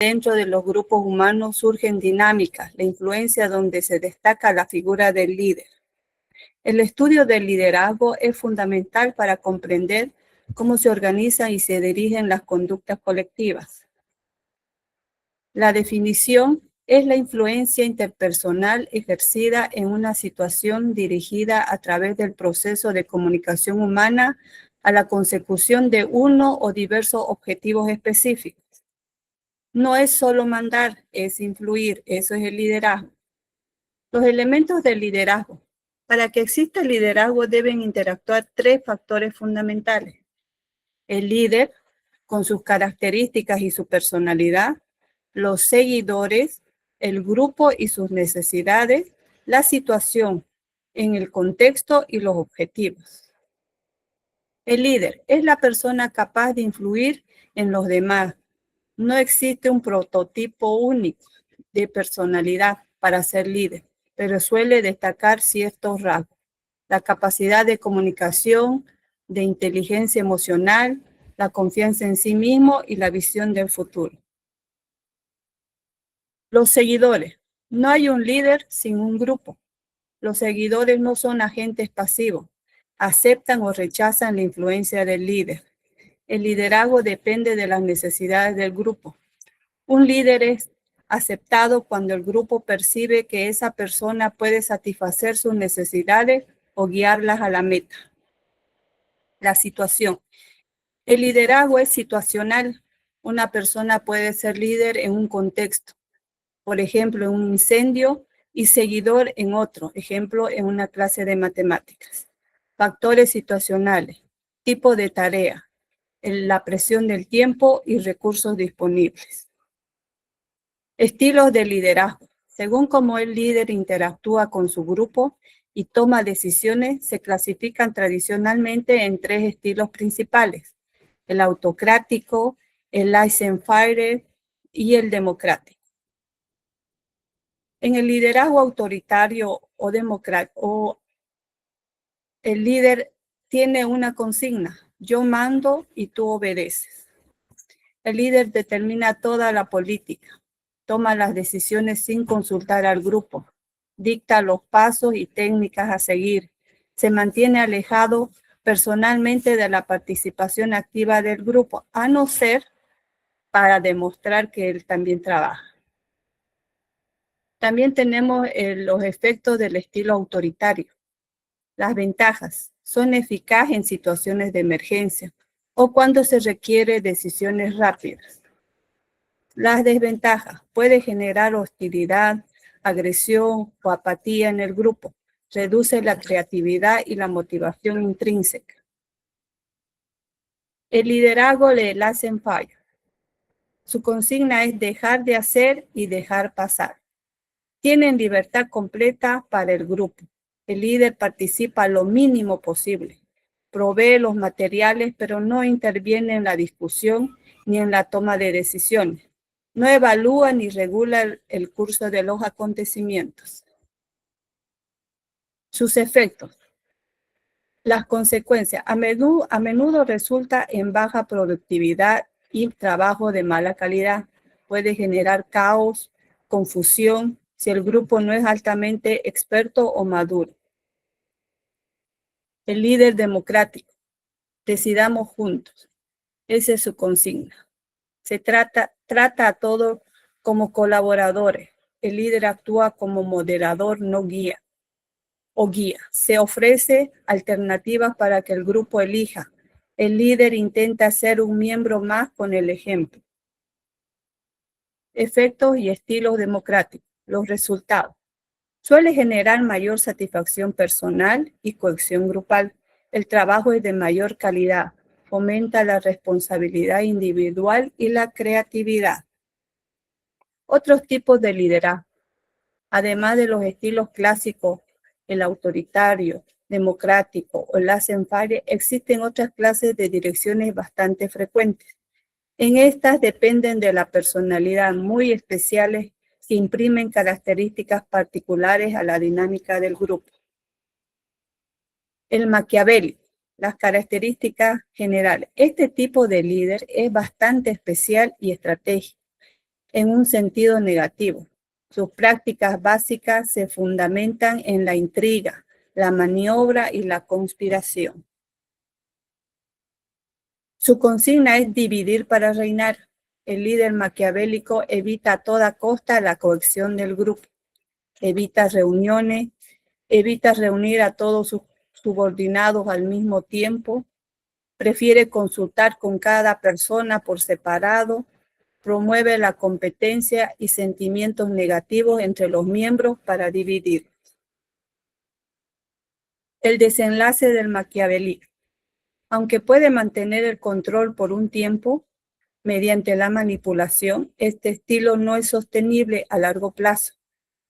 Dentro de los grupos humanos surgen dinámicas, la influencia donde se destaca la figura del líder. El estudio del liderazgo es fundamental para comprender cómo se organizan y se dirigen las conductas colectivas. La definición es la influencia interpersonal ejercida en una situación dirigida a través del proceso de comunicación humana a la consecución de uno o diversos objetivos específicos. No es solo mandar, es influir, eso es el liderazgo. Los elementos del liderazgo. Para que exista el liderazgo deben interactuar tres factores fundamentales. El líder, con sus características y su personalidad, los seguidores, el grupo y sus necesidades, la situación en el contexto y los objetivos. El líder es la persona capaz de influir en los demás. No existe un prototipo único de personalidad para ser líder, pero suele destacar ciertos rasgos. La capacidad de comunicación, de inteligencia emocional, la confianza en sí mismo y la visión del futuro. Los seguidores. No hay un líder sin un grupo. Los seguidores no son agentes pasivos. Aceptan o rechazan la influencia del líder. El liderazgo depende de las necesidades del grupo. Un líder es aceptado cuando el grupo percibe que esa persona puede satisfacer sus necesidades o guiarlas a la meta. La situación. El liderazgo es situacional. Una persona puede ser líder en un contexto, por ejemplo, en un incendio, y seguidor en otro, ejemplo, en una clase de matemáticas. Factores situacionales, tipo de tarea, la presión del tiempo y recursos disponibles. Estilos de liderazgo. Según cómo el líder interactúa con su grupo y toma decisiones, se clasifican tradicionalmente en tres estilos principales: el autocrático, el laissez-faire y el democrático. En el liderazgo autoritario o democrático, el líder tiene una consigna: yo mando y tú obedeces. El líder determina toda la política, toma las decisiones sin consultar al grupo, dicta los pasos y técnicas a seguir, se mantiene alejado personalmente de la participación activa del grupo, a no ser para demostrar que él también trabaja. También tenemos los efectos del estilo autoritario. Las ventajas: son eficaces en situaciones de emergencia o cuando se requiere decisiones rápidas. Las desventajas: puede generar hostilidad, agresión o apatía en el grupo. Reduce la creatividad y la motivación intrínseca. El liderazgo le hacen fallo. Su consigna es dejar de hacer y dejar pasar. Tienen libertad completa para el grupo. El líder participa lo mínimo posible. Provee los materiales, pero no interviene en la discusión ni en la toma de decisiones. No evalúa ni regula el curso de los acontecimientos. Sus efectos. Las consecuencias. A menudo resulta en baja productividad y trabajo de mala calidad. Puede generar caos, confusión, si el grupo no es altamente experto o maduro. El líder democrático. Decidamos juntos. Esa es su consigna. Se trata a todos como colaboradores. El líder actúa como moderador, no guía. Se ofrece alternativas para que el grupo elija. El líder intenta ser un miembro más con el ejemplo. Efectos y estilos democráticos. Los resultados. Suele generar mayor satisfacción personal y cohesión grupal. El trabajo es de mayor calidad. Fomenta la responsabilidad individual y la creatividad. Otros tipos de liderazgo. Además de los estilos clásicos, el autoritario, democrático o laissez-faire, existen otras clases de direcciones bastante frecuentes. En estas dependen de la personalidad, muy especiales, que imprimen características particulares a la dinámica del grupo. El maquiavélico. Las características generales. Este tipo de líder es bastante especial y estratégico. en un sentido negativo. Sus prácticas básicas se fundamentan en la intriga, la maniobra y la conspiración. Su consigna es dividir para reinar. El líder maquiavélico evita a toda costa la cohesión del grupo, evita reuniones, evita reunir a todos sus subordinados al mismo tiempo, prefiere consultar con cada persona por separado, promueve la competencia y sentimientos negativos entre los miembros para dividir. El desenlace del maquiavelismo. Aunque puede mantener el control por un tiempo mediante la manipulación, este estilo no es sostenible a largo plazo.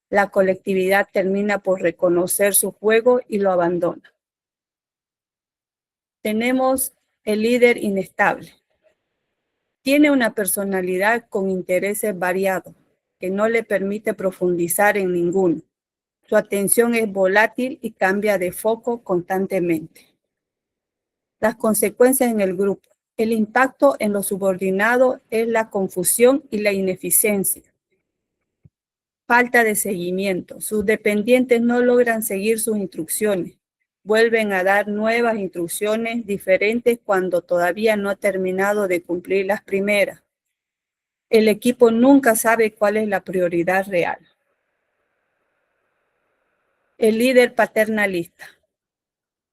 La colectividad termina por reconocer su juego y lo abandona. Tenemos el líder inestable. Tiene una personalidad con intereses variados que no le permite profundizar en ninguno. Su atención es volátil y cambia de foco constantemente. Las consecuencias en el grupo. El impacto en los subordinados es la confusión y la ineficiencia. Falta de seguimiento. Sus dependientes no logran seguir sus instrucciones. Vuelven a dar nuevas instrucciones diferentes cuando todavía no ha terminado de cumplir las primeras. El equipo nunca sabe cuál es la prioridad real. El líder paternalista.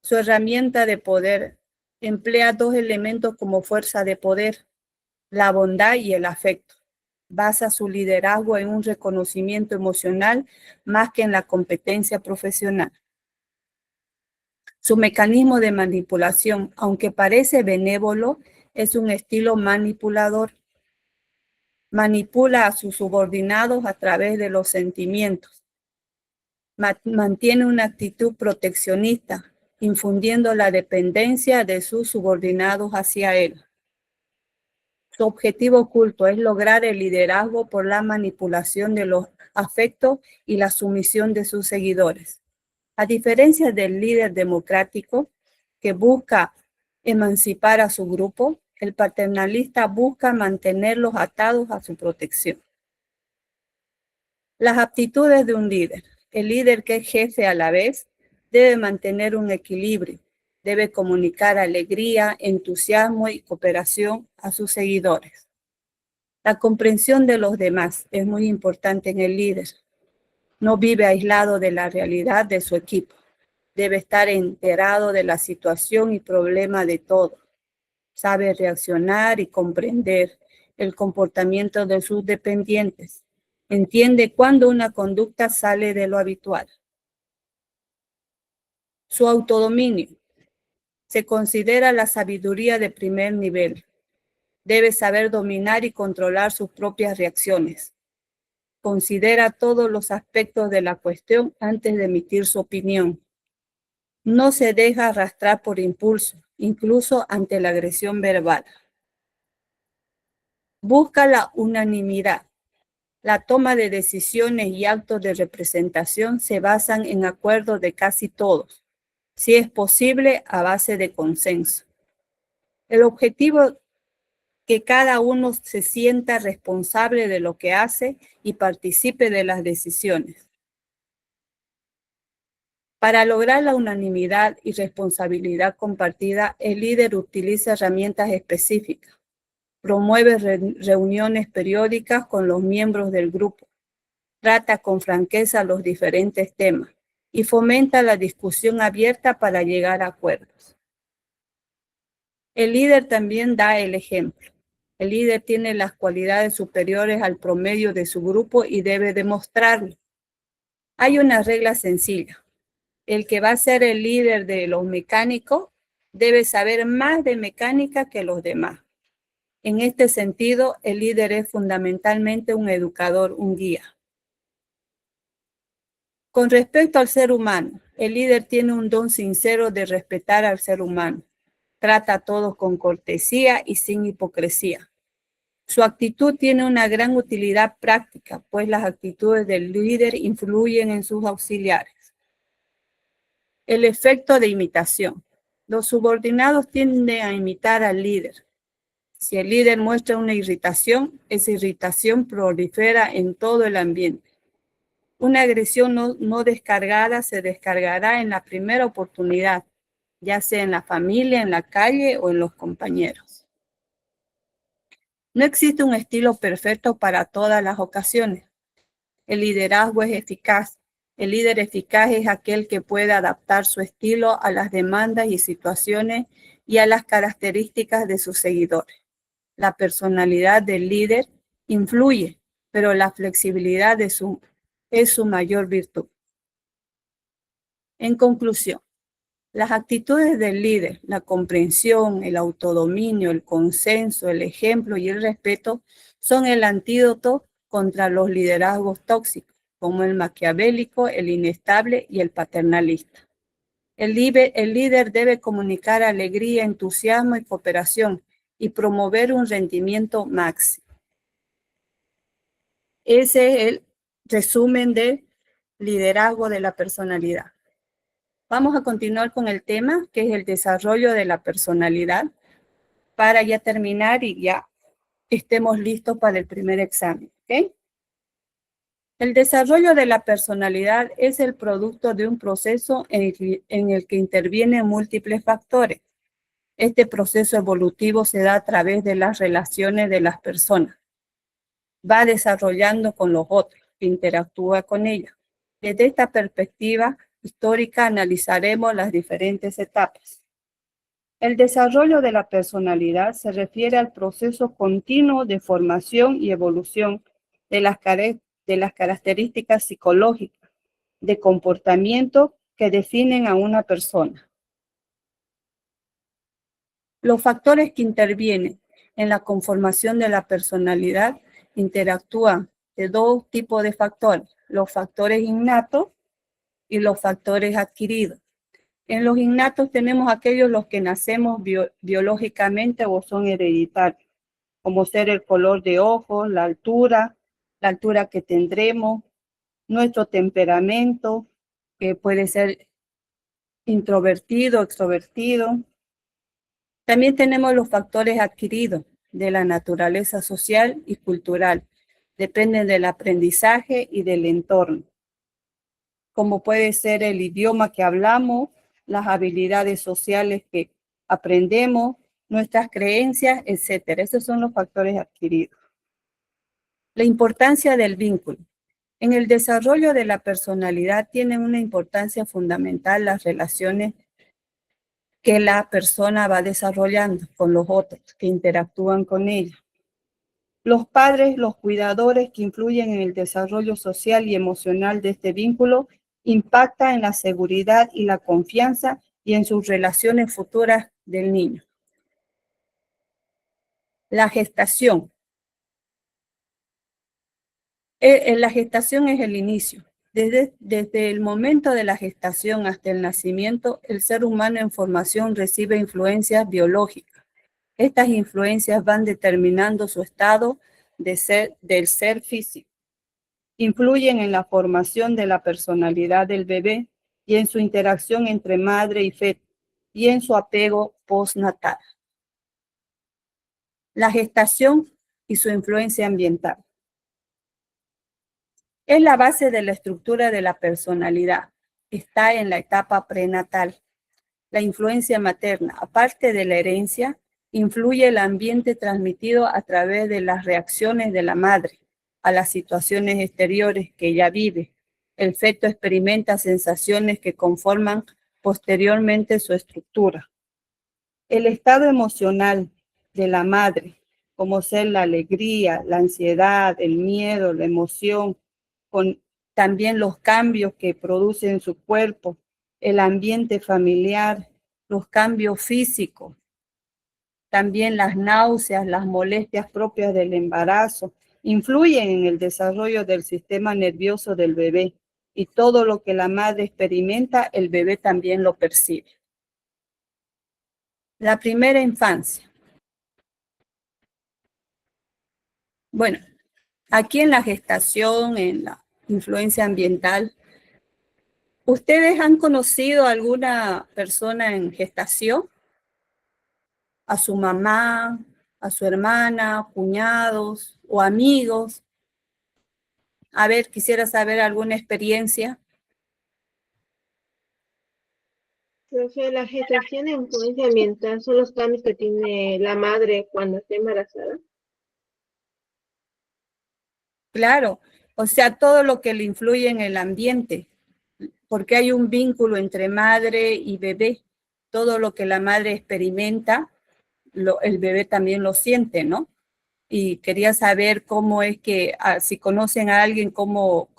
Su herramienta de poder emplea dos elementos como fuerza de poder, la bondad y el afecto. Basa su liderazgo en un reconocimiento emocional más que en la competencia profesional. Su mecanismo de manipulación, aunque parece benévolo, es un estilo manipulador. Manipula a sus subordinados a través de los sentimientos. Mantiene una actitud proteccionista, infundiendo la dependencia de sus subordinados hacia él. Su objetivo oculto es lograr el liderazgo por la manipulación de los afectos y la sumisión de sus seguidores. A diferencia del líder democrático que busca emancipar a su grupo, el paternalista busca mantenerlos atados a su protección. Las aptitudes de un líder. El líder que es jefe a la vez debe mantener un equilibrio. Debe comunicar alegría, entusiasmo y cooperación a sus seguidores. La comprensión de los demás es muy importante en el líder. No vive aislado de la realidad de su equipo. Debe estar enterado de la situación y problema de todos. Sabe reaccionar y comprender el comportamiento de sus dependientes. Entiende cuando una conducta sale de lo habitual. Su autodominio. Se considera la sabiduría de primer nivel. Debe saber dominar y controlar sus propias reacciones. Considera todos los aspectos de la cuestión antes de emitir su opinión. No se deja arrastrar por impulso, incluso ante la agresión verbal. Busca la unanimidad. La toma de decisiones y actos de representación se basan en acuerdos de casi todos, si es posible a base de consenso. El objetivo que cada uno se sienta responsable de lo que hace y participe de las decisiones. Para lograr la unanimidad y responsabilidad compartida, el líder utiliza herramientas específicas. Promueve reuniones periódicas con los miembros del grupo. Trata con franqueza los diferentes temas y fomenta la discusión abierta para llegar a acuerdos. El líder también da el ejemplo. El líder tiene las cualidades superiores al promedio de su grupo y debe demostrarlo. Hay una regla sencilla. El que va a ser el líder de los mecánicos debe saber más de mecánica que los demás. En este sentido, el líder es fundamentalmente un educador, un guía. Con respecto al ser humano, el líder tiene un don sincero de respetar al ser humano. Trata a todos con cortesía y sin hipocresía. Su actitud tiene una gran utilidad práctica, pues las actitudes del líder influyen en sus auxiliares. El efecto de imitación. Los subordinados tienden a imitar al líder. Si el líder muestra una irritación, esa irritación prolifera en todo el ambiente. Una agresión no descargada se descargará en la primera oportunidad, ya sea en la familia, en la calle o en los compañeros. No existe un estilo perfecto para todas las ocasiones. El liderazgo es eficaz. El líder eficaz es aquel que puede adaptar su estilo a las demandas y situaciones y a las características de sus seguidores. La personalidad del líder influye, pero la flexibilidad es su mayor virtud. En conclusión, las actitudes del líder, la comprensión, el autodominio, el consenso, el ejemplo y el respeto son el antídoto contra los liderazgos tóxicos, como el maquiavélico, el inestable y el paternalista. El líder debe comunicar alegría, entusiasmo y cooperación y promover un rendimiento máximo. Ese es el resumen del liderazgo de la personalidad. Vamos a continuar con el tema, que es el desarrollo de la personalidad, para ya terminar y ya estemos listos para el primer examen, ¿ok? El desarrollo de la personalidad es el producto de un proceso en el que intervienen múltiples factores. Este proceso evolutivo se da a través de las relaciones de las personas. Va desarrollando con los otros, interactúa con ellos. Desde esta perspectiva histórica analizaremos las diferentes etapas. El desarrollo de la personalidad se refiere al proceso continuo de formación y evolución de las características psicológicas, de comportamiento que definen a una persona. Los factores que intervienen en la conformación de la personalidad interactúan de dos tipos de factores, los factores innatos y los factores adquiridos. En los innatos tenemos aquellos los que nacemos biológicamente o son hereditarios, como ser el color de ojos, la altura que tendremos, nuestro temperamento, que puede ser introvertido, extrovertido. También tenemos los factores adquiridos de la naturaleza social y cultural. Dependen del aprendizaje y del entorno, como puede ser el idioma que hablamos, las habilidades sociales que aprendemos, nuestras creencias, etcétera. Esos son los factores adquiridos. La importancia del vínculo. En el desarrollo de la personalidad tienen una importancia fundamental las relaciones que la persona va desarrollando con los otros que interactúan con ella. Los padres, los cuidadores que influyen en el desarrollo social y emocional de este vínculo impacta en la seguridad y la confianza y en sus relaciones futuras del niño. La gestación. La gestación es el inicio. Desde el momento de la gestación hasta el nacimiento, el ser humano en formación recibe influencias biológicas. Estas influencias van determinando su estado del ser físico. Influyen en la formación de la personalidad del bebé y en su interacción entre madre y feto y en su apego postnatal. La gestación y su influencia ambiental. Es la base de la estructura de la personalidad. Está en la etapa prenatal. La influencia materna, aparte de la herencia, influye el ambiente transmitido a través de las reacciones de la madre a las situaciones exteriores que ella vive. El feto experimenta sensaciones que conforman posteriormente su estructura. El estado emocional de la madre, como ser la alegría, la ansiedad, el miedo, la emoción, con también los cambios que produce en su cuerpo, el ambiente familiar, los cambios físicos, también las náuseas, las molestias propias del embarazo, influyen en el desarrollo del sistema nervioso del bebé y todo lo que la madre experimenta, el bebé también lo percibe. La primera infancia. Bueno, aquí en la gestación, en la influencia ambiental, ¿ustedes han conocido a alguna persona en gestación? ¿A su mamá, a su hermana, cuñados o amigos. A ver, quisiera saber alguna experiencia. Profe, la gestación e influencia ambiental son los cambios que tiene la madre cuando está embarazada. Claro, o sea, todo lo que le influye en el ambiente, porque hay un vínculo entre madre y bebé. Todo lo que la madre experimenta, el bebé también lo siente, ¿no? Y quería saber cómo es que, si conocen a alguien, cómo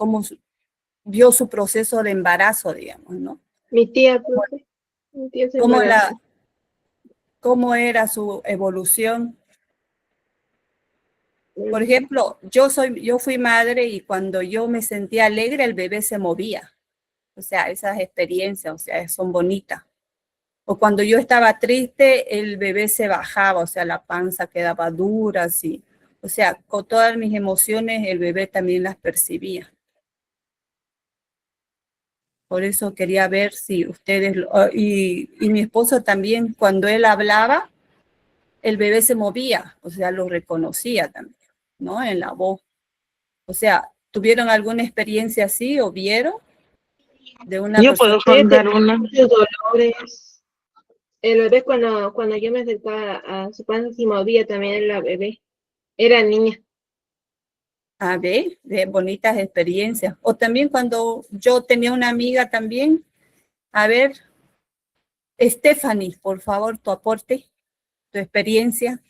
vio su proceso de embarazo, digamos, ¿no? Mi tía, profe, mi tía se ¿Cómo, embarazó. cómo era su evolución? Por Mm, ejemplo, yo fui madre y cuando yo me sentía alegre, el bebé se movía. O sea, esas experiencias, o sea, son bonitas. O cuando yo estaba triste, el bebé se bajaba, o sea, la panza quedaba dura, así. O sea, con todas mis emociones, el bebé también las percibía. Por eso quería ver si ustedes, y mi esposo también, cuando él hablaba, el bebé se movía, o sea, lo reconocía también, ¿no? En la voz. O sea, ¿tuvieron alguna experiencia así o vieron de una Yo persona? puedo contar una. Muchos dolores. El bebé cuando yo me acercaba a su panza se movía también la bebé. Era niña. A ver, de bonitas experiencias. O también cuando yo tenía una amiga también, a ver, Stephanie, por favor, tu aporte, tu experiencia.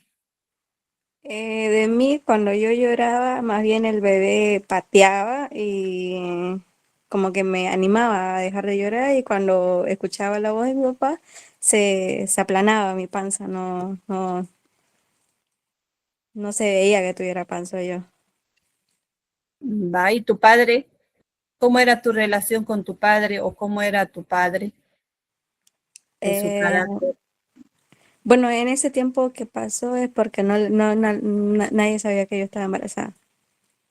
De mí, cuando yo lloraba, más bien el bebé pateaba y como que me animaba a dejar de llorar y cuando escuchaba la voz de mi papá, se aplanaba mi panza, no se veía que tuviera panza yo. Va, ¿y tu padre? ¿Cómo era tu relación con tu padre o cómo era tu padre de su Eh, carácter? bueno, en ese tiempo que pasó es porque nadie sabía que yo estaba embarazada.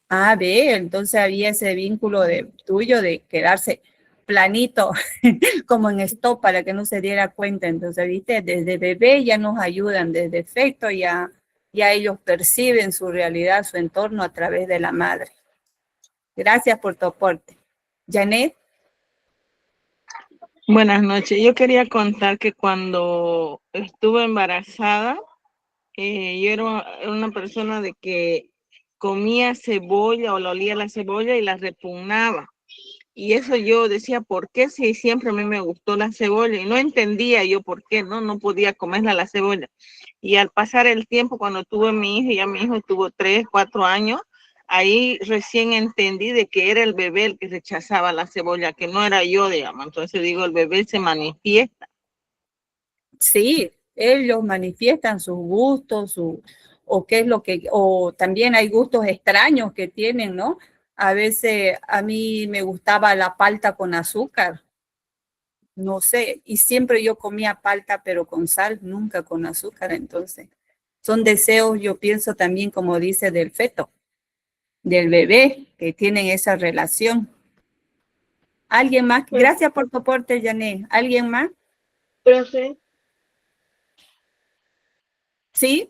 Ah, ve, entonces había ese vínculo de tuyo de quedarse planito, como en stop, para que no se diera cuenta. Entonces, viste, desde bebé ya nos ayudan, desde efecto ya ellos perciben su realidad, su entorno a través de la madre. Gracias por tu aporte. Janet, Buenas noches. Yo quería contar que cuando estuve embarazada, yo era una persona de que comía cebolla o la olía la cebolla y la repugnaba. Y eso yo decía, ¿por qué si siempre a mí me gustó la cebolla? Y no entendía yo por qué, no podía comerla la cebolla. Y al pasar el tiempo, cuando tuve mi hijo, ya mi hijo tuvo 3, 4 años, ahí recién entendí de que era el bebé el que rechazaba la cebolla, que no era yo, digamos. Entonces digo, el bebé se manifiesta. sí, ellos manifiestan sus gustos, o qué es lo que, o también hay gustos extraños que tienen, ¿no? A veces a mí me gustaba la palta con azúcar, no sé, y siempre yo comía palta pero con sal, nunca con azúcar, entonces son deseos, yo pienso también, como dice, del feto, del bebé, que tienen esa relación. ¿Alguien más? Pues, Gracias por tu aporte, Janet. ¿Alguien más? profe, ¿Sí?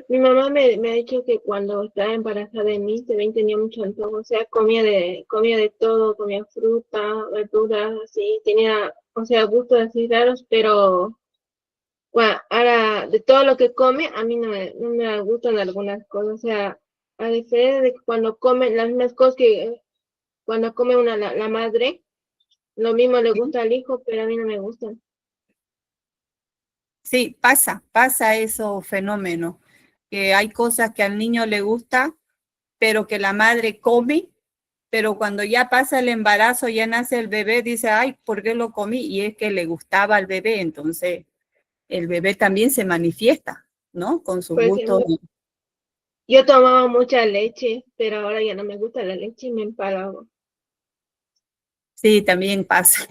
mi mamá me ha dicho que cuando estaba embarazada de mí, también tenía mucho antojo, o sea, comía de todo, comía fruta, verduras, así, tenía, o sea, gustos así raros, pero bueno, ahora de todo lo que come, a mí no me gustan algunas cosas, o sea, a diferencia de que cuando come las mismas cosas que cuando come la madre, lo mismo le gusta al hijo, pero a mí no me gustan. Sí, pasa eso fenómeno, que hay cosas que al niño le gusta, pero que la madre come, pero cuando ya pasa el embarazo, ya nace el bebé, dice, ay, ¿por qué lo comí? Y es que le gustaba al bebé, entonces el bebé también se manifiesta, ¿no? Con sus Por gustos. ejemplo, yo tomaba mucha leche, pero ahora ya no me gusta la leche y me empalago. Sí, también pasa.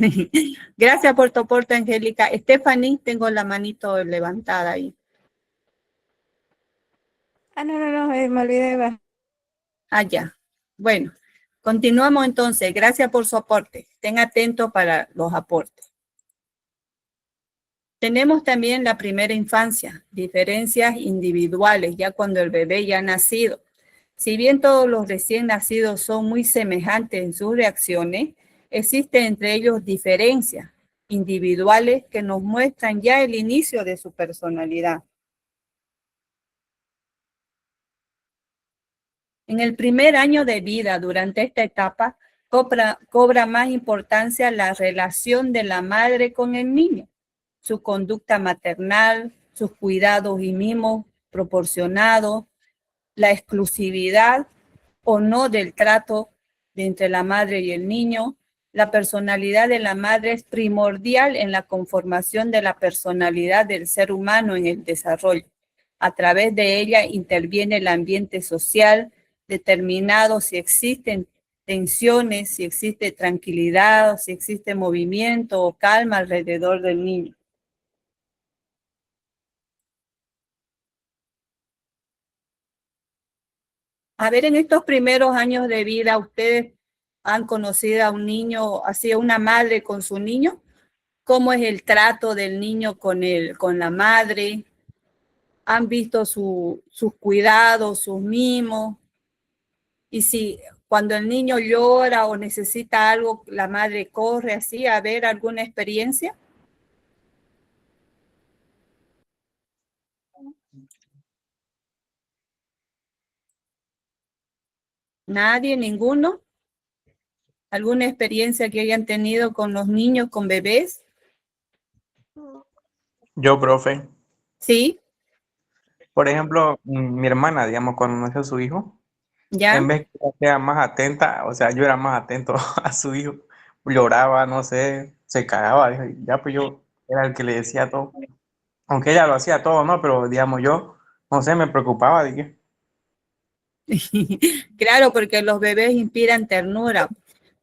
Gracias por tu aporte, Angélica. Stephanie, tengo la manito levantada ahí. Ah, no, me olvidé. Ah, ya. Bueno, continuamos entonces. Gracias por su aporte. Estén atentos para los aportes. Tenemos también la primera infancia, diferencias individuales, ya cuando el bebé ya ha nacido. Si bien todos los recién nacidos son muy semejantes en sus reacciones, existen entre ellos diferencias individuales que nos muestran ya el inicio de su personalidad. En el primer año de vida, durante esta etapa, cobra más importancia la relación de la madre con el niño, su conducta maternal, sus cuidados y mimos proporcionados, la exclusividad o no del trato entre la madre y el niño. La personalidad de la madre es primordial en la conformación de la personalidad del ser humano en el desarrollo. A través de ella interviene el ambiente social, determinado si existen tensiones, si existe tranquilidad, si existe movimiento o calma alrededor del niño. A ver, en estos primeros años de vida, ¿ustedes han conocido a un niño, así a una madre con su niño? ¿Cómo es el trato del niño con la madre? ¿Han visto sus cuidados, sus mimos? Y si cuando el niño llora o necesita algo, la madre corre así, a ver alguna experiencia. Nadie, ninguno. ¿Alguna experiencia que hayan tenido con los niños, con bebés? Yo, profe, Sí, por ejemplo, mi hermana, digamos, cuando nació su hijo, ya. en vez que ella sea más atenta, o sea, yo era más atento a su hijo, lloraba, no sé, se cagaba, dije, ya pues yo era el que le decía todo, aunque ella lo hacía todo, ¿no? Pero digamos yo, no sé, me preocupaba, dije, Claro, porque los bebés inspiran ternura,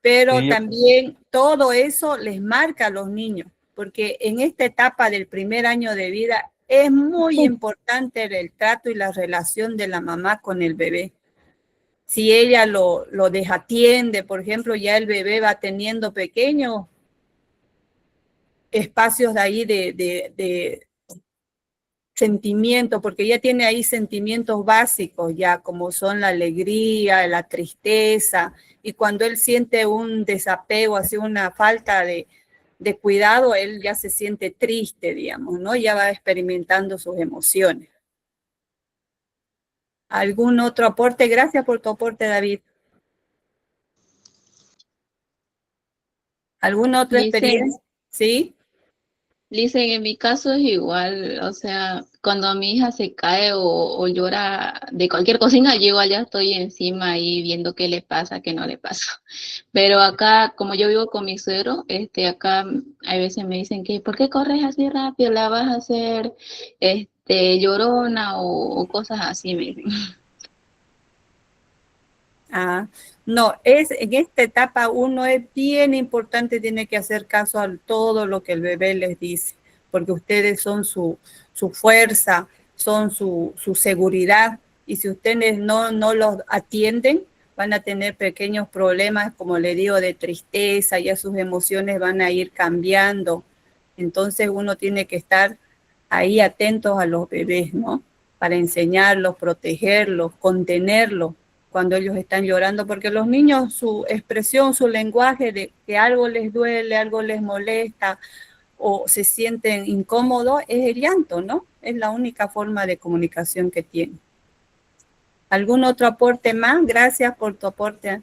pero sí, también todo eso les marca a los niños, porque en esta etapa del primer año de vida es muy importante el trato y la relación de la mamá con el bebé. Si ella lo desatiende, por ejemplo, ya el bebé va teniendo pequeños espacios de ahí de sentimientos, porque ya tiene ahí sentimientos básicos, ya como son la alegría, la tristeza, y cuando él siente un desapego, así una falta de cuidado, él ya se siente triste, digamos, ¿no? Ya va experimentando sus emociones. ¿Algún otro aporte? Gracias por tu aporte, David. ¿Alguna otra Licen, experiencia? ¿Sí? Licen, en mi caso es igual, o sea, cuando mi hija se cae o llora de cualquier cocina, yo igual ya estoy encima ahí viendo qué le pasa, qué no le pasa. Pero acá, como yo vivo con mi suegro, acá hay veces me dicen que, ¿por qué corres así rápido? ¿La vas a hacer, llorona o cosas así? Me dicen. Ah, no, en esta etapa uno es bien importante, tiene que hacer caso a todo lo que el bebé les dice, porque ustedes son su fuerza, son su seguridad, y si ustedes no los atienden, van a tener pequeños problemas, como le digo, de tristeza, ya sus emociones van a ir cambiando. Entonces uno tiene que estar ahí atentos a los bebés, ¿no? Para enseñarlos, protegerlos, contenerlos cuando ellos están llorando, porque los niños, su expresión, su lenguaje de que algo les duele, algo les molesta o se sienten incómodos, es el llanto, ¿no? Es la única forma de comunicación que tienen. ¿Algún otro aporte más? Gracias por tu aporte,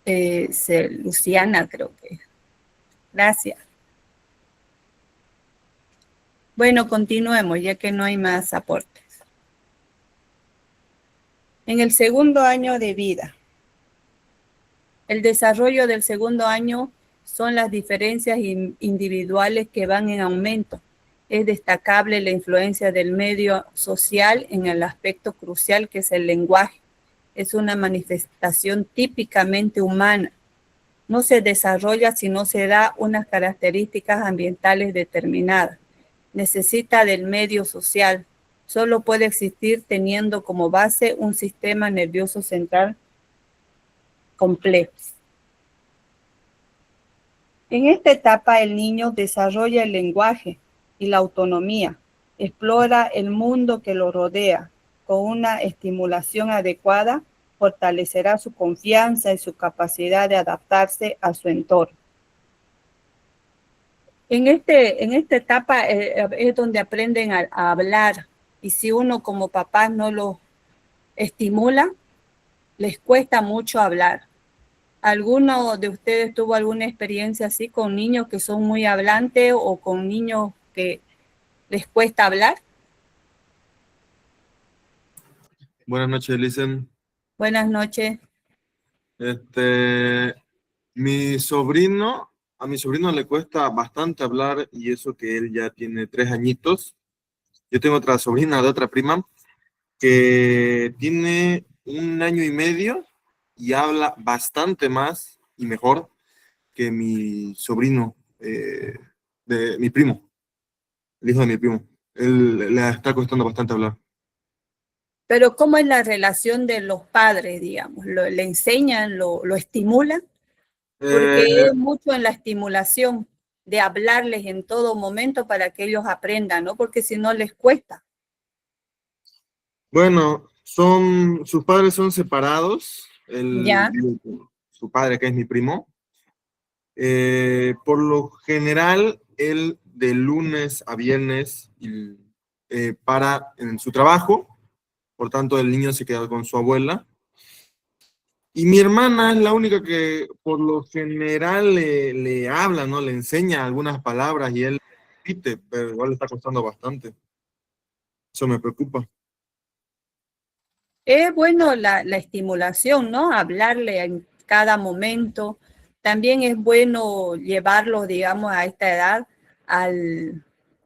Luciana, creo que. Gracias. Bueno, continuemos, ya que no hay más aportes. En el segundo año de vida, el desarrollo del segundo año son las diferencias individuales que van en aumento. Es destacable la influencia del medio social en el aspecto crucial que es el lenguaje. Es una manifestación típicamente humana. No se desarrolla si no se da unas características ambientales determinadas. Necesita del medio social. Solo puede existir teniendo como base un sistema nervioso central complejo. En esta etapa el niño desarrolla el lenguaje y la autonomía, explora el mundo que lo rodea. Con una estimulación adecuada, fortalecerá su confianza y su capacidad de adaptarse a su entorno. En esta etapa es donde aprenden a hablar, y si uno como papá no lo estimula, les cuesta mucho hablar. ¿Alguno de ustedes tuvo alguna experiencia así con niños que son muy hablantes o con niños que les cuesta hablar? Buenas noches, Licen. Buenas noches. A mi sobrino le cuesta bastante hablar y eso que él ya tiene 3 añitos. Yo tengo otra sobrina de otra prima que tiene 1 año y medio y habla bastante más y mejor que mi sobrino, de mi primo, el hijo de mi primo. Él le está costando bastante hablar. Pero ¿cómo es la relación de los padres, digamos? ¿Le enseñan, lo estimulan? Porque Eh, es mucho en la estimulación de hablarles en todo momento para que ellos aprendan, ¿no? Porque si no les cuesta. bueno, sus padres son separados. Ya, Su padre, que es mi primo. Por lo general, él de lunes a viernes para en su trabajo, por tanto el niño se queda con su abuela. Y mi hermana es la única que por lo general le habla, ¿no? Le enseña algunas palabras y él repite, pero igual le está costando bastante. Eso me preocupa. es bueno la estimulación, ¿no? Hablarle en cada momento. También es bueno llevarlo, digamos, a esta edad,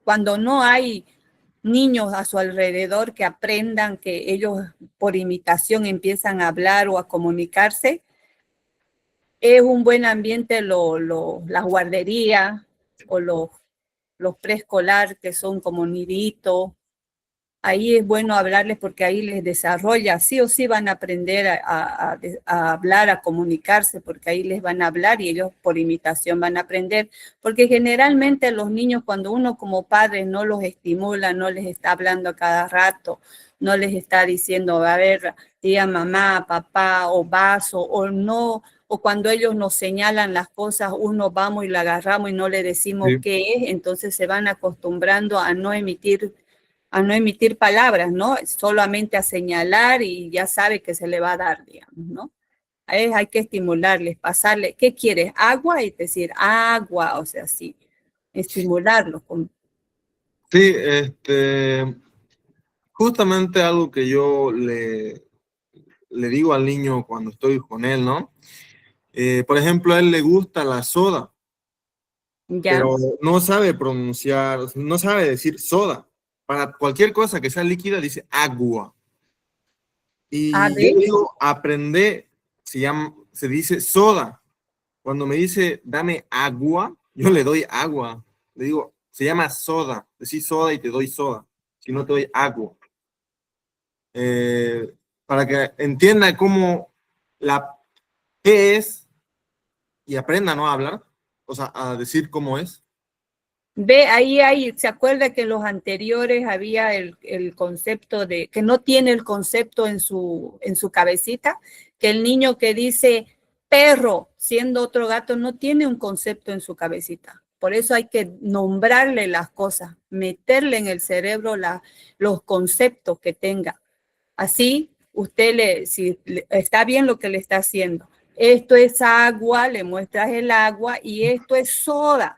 cuando no hay niños a su alrededor que aprendan, que ellos por imitación empiezan a hablar o a comunicarse. Es un buen ambiente las guarderías o los preescolar que son como niditos. Ahí es bueno hablarles porque ahí les desarrolla, sí o sí van a aprender a hablar, a comunicarse, porque ahí les van a hablar y ellos por imitación van a aprender. Porque generalmente los niños, cuando uno como padre no los estimula, no les está hablando a cada rato, no les está diciendo, a ver, tía, mamá, papá, o vaso, o no, o cuando ellos nos señalan las cosas, uno vamos y la agarramos y no le decimos Sí. qué es, entonces se van acostumbrando a no emitir palabras, ¿no? Solamente a señalar y ya sabe que se le va a dar, digamos, ¿no? Hay que estimularles, pasarle, ¿qué quieres? Agua y decir agua, o sea, sí, estimularlos. Sí, justamente algo que yo le digo al niño cuando estoy con él, ¿no? Por ejemplo, a él le gusta la soda, Ya, pero no sabe pronunciar, no sabe decir soda. Para cualquier cosa que sea líquida dice agua. a Y yo ver, le digo, aprende, se dice soda. Cuando me dice, dame agua, yo le doy agua. Le digo, se llama soda. Decís soda y te doy soda. Si no, te doy agua. Eh, para que entienda qué es y aprenda, ¿no? A hablar. O sea, a decir cómo es. ve, ahí ¿se acuerda que en los anteriores había el concepto de, que no tiene el concepto en su cabecita? Que el niño que dice perro, siendo otro gato, no tiene un concepto en su cabecita. Por eso hay que nombrarle las cosas, meterle en el cerebro los conceptos que tenga. Así, si está bien lo que le está haciendo. Esto es agua, le muestras el agua, y esto es soda.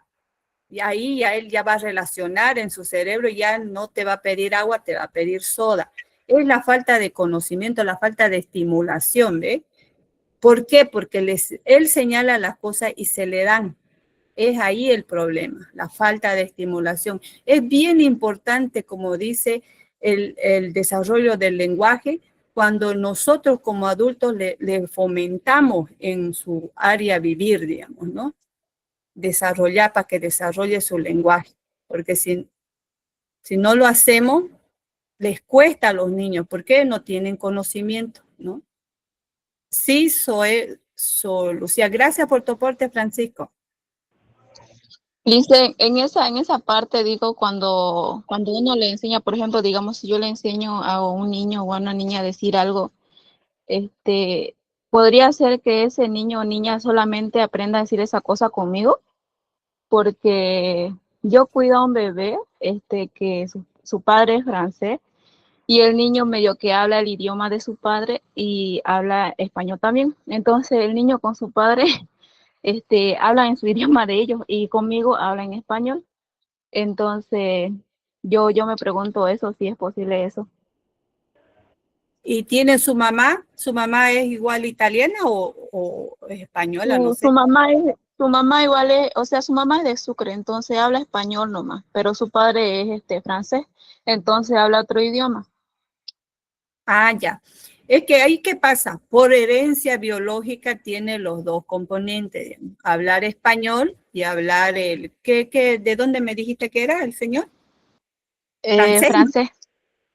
Y ahí ya él ya va a relacionar en su cerebro, ya no te va a pedir agua, te va a pedir soda. Es la falta de conocimiento, la falta de estimulación, ¿ve? ¿Por qué? Porque él señala las cosas y se le dan. Es ahí el problema, la falta de estimulación. Es bien importante, como dice, el desarrollo del lenguaje cuando nosotros como adultos le fomentamos en su área vivir, digamos, ¿no? Desarrollar para que desarrolle su lenguaje, porque si no lo hacemos, les cuesta a los niños, porque no tienen conocimiento, ¿no? Sí, Lucía, gracias por tu aporte, Francisco. Dice, en esa parte, digo, cuando uno le enseña, por ejemplo, digamos, si yo le enseño a un niño o a una niña a decir algo, este, podría ser que ese niño o niña solamente aprenda a decir esa cosa conmigo, porque yo cuido a un bebé, que su padre es francés, y el niño medio que habla el idioma de su padre y habla español también. Entonces el niño con su padre, habla en su idioma de ellos y conmigo habla en español. Entonces, yo me pregunto eso, si es posible eso. ¿Y tiene su mamá? ¿Su mamá es igual italiana o española? No sé. Su mamá igual es, o sea, su mamá es de Sucre, entonces habla español nomás, pero su padre es francés, entonces habla otro idioma. Ah, ya. Es que ahí, ¿qué pasa? Por herencia biológica tiene los dos componentes, digamos, hablar español y hablar ¿de dónde me dijiste que era el señor? Francés. Francés,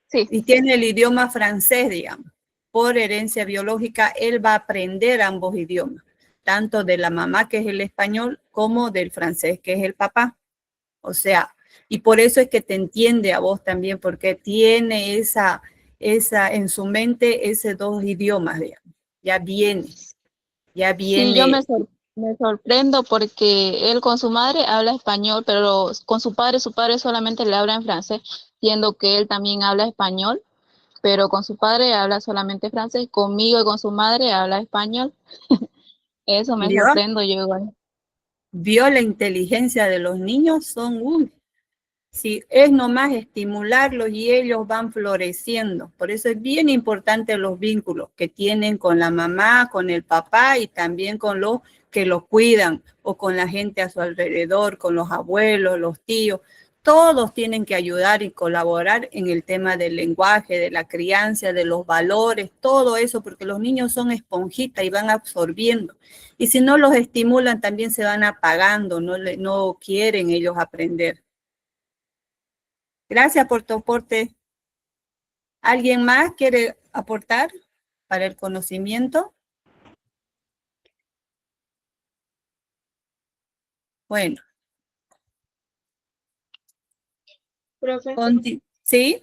sí. Y tiene el idioma francés, digamos. Por herencia biológica, él va a aprender ambos idiomas, tanto de la mamá, que es el español, como del francés, que es el papá. O sea, y por eso es que te entiende a vos también, porque tiene esa en su mente esos dos idiomas, digamos. Ya viene, ya Sí, viene. me sorprendo porque él con su madre habla español, pero con su padre solamente le habla en francés, siendo que él también habla español, pero con su padre habla solamente francés, conmigo y con su madre habla español. Eso me ¿Vio? sorprendo yo igual. ¿Vio la inteligencia de los niños? Son, sí, es nomás estimularlos y ellos van floreciendo. Por eso es bien importante los vínculos que tienen con la mamá, con el papá y también con los que los cuidan o con la gente a su alrededor, con los abuelos, los tíos. Todos tienen que ayudar y colaborar en el tema del lenguaje, de la crianza, de los valores, todo eso, porque los niños son esponjitas y van absorbiendo. Y si no los estimulan, también se van apagando, no quieren ellos aprender. Gracias por tu aporte. ¿Alguien más quiere aportar para el conocimiento? Bueno, Profe, ¿sí?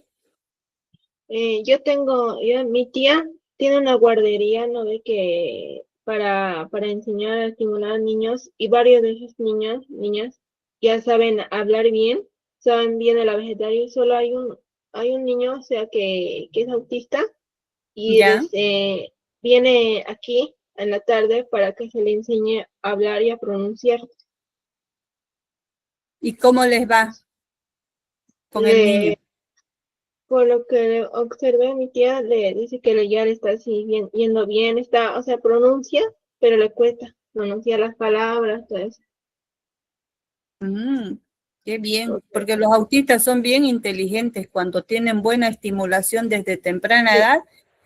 Mi tía tiene una guardería, ¿no? De que para enseñar a estimular a niños y varios de esos niñas ya saben hablar bien, saben bien el abecedario y solo hay un niño, o sea, que es autista y ¿Ya? viene aquí en la tarde para que se le enseñe a hablar y a pronunciar. ¿Y cómo les va con el niño? Le, por lo que observé, mi tía le dice que ya le está así yendo bien, está, o sea, pronuncia, pero le cuesta pronunciar las palabras, todo eso. Mm, qué bien, Porque, porque los autistas son bien inteligentes. Cuando tienen buena estimulación desde temprana sí, edad,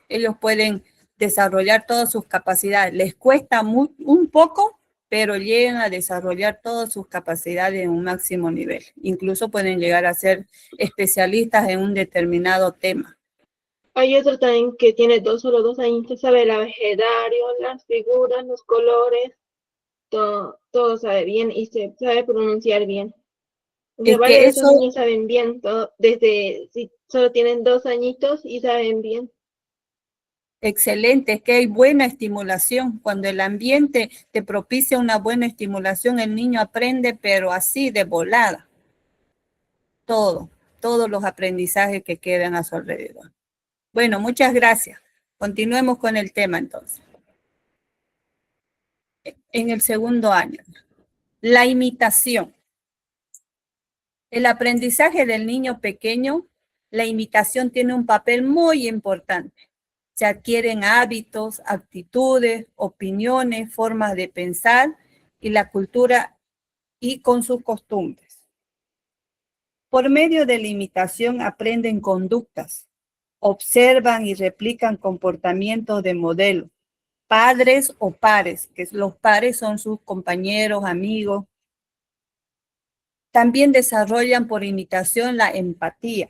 ellos pueden desarrollar todas sus capacidades. Les cuesta un poco, pero llegan a desarrollar todas sus capacidades en un máximo nivel. Incluso pueden llegar a ser especialistas en un determinado tema. hay otro también que tiene solo 2 años, que sabe el abecedario, las figuras, los colores, todo sabe bien y se sabe pronunciar bien. O sea, Es varios que de esos eso, niños saben bien todo, desde si solo tienen 2 añitos y saben bien. excelente, es que hay buena estimulación. Cuando el ambiente te propicia una buena estimulación, el niño aprende, pero así de volada. Todos los aprendizajes que quedan a su alrededor. Bueno, muchas gracias. Continuemos con el tema entonces. En el segundo año, la imitación. El aprendizaje del niño pequeño, la imitación tiene un papel muy importante. Se adquieren hábitos, actitudes, opiniones, formas de pensar y la cultura y con sus costumbres. Por medio de la imitación aprenden conductas, observan y replican comportamientos de modelo, padres o pares, que los pares son sus compañeros, amigos. También desarrollan por imitación la empatía,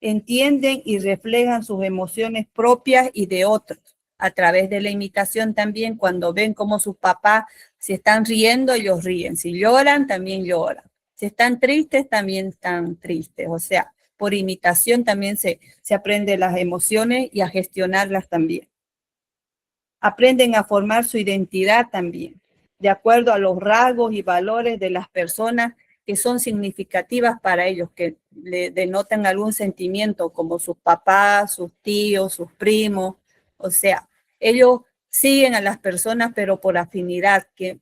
entienden y reflejan sus emociones propias y de otros, a través de la imitación también, cuando ven cómo sus papás, si están riendo, ellos ríen. Si lloran, también lloran. Si están tristes, también están tristes. O sea, por imitación también se aprende las emociones y a gestionarlas también. Aprenden a formar su identidad también, de acuerdo a los rasgos y valores de las personas que son significativas para ellos, que le denotan algún sentimiento, como sus papás, sus tíos, sus primos. O sea, ellos siguen a las personas, pero por afinidad, que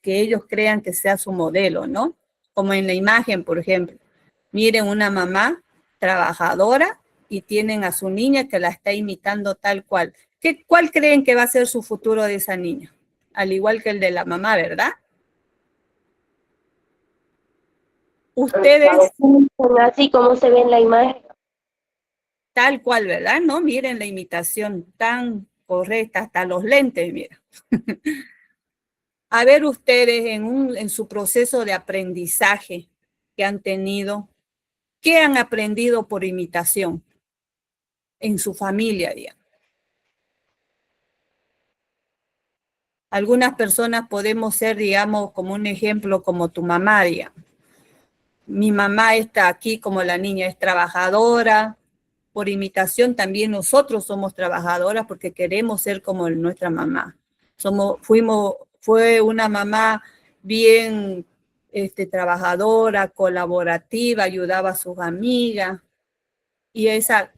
ellos crean que sea su modelo, ¿no? Como en la imagen, por ejemplo. Miren una mamá trabajadora y tienen a su niña que la está imitando tal cual. ¿Cuál creen que va a ser su futuro de esa niña? Al igual que el de la mamá, ¿verdad? Ustedes, Así como se ve en la imagen. tal cual, ¿verdad? No, miren la imitación tan correcta, hasta los lentes, mira. A ver ustedes en su proceso de aprendizaje que han tenido, ¿qué han aprendido por imitación en su familia, digamos? Algunas personas podemos ser, digamos, como un ejemplo, como tu mamá, digamos. Mi mamá está aquí como la niña es trabajadora. Por imitación también nosotros somos trabajadoras porque queremos ser como nuestra mamá. Fue una mamá bien trabajadora, colaborativa, ayudaba a sus amigas. Y esa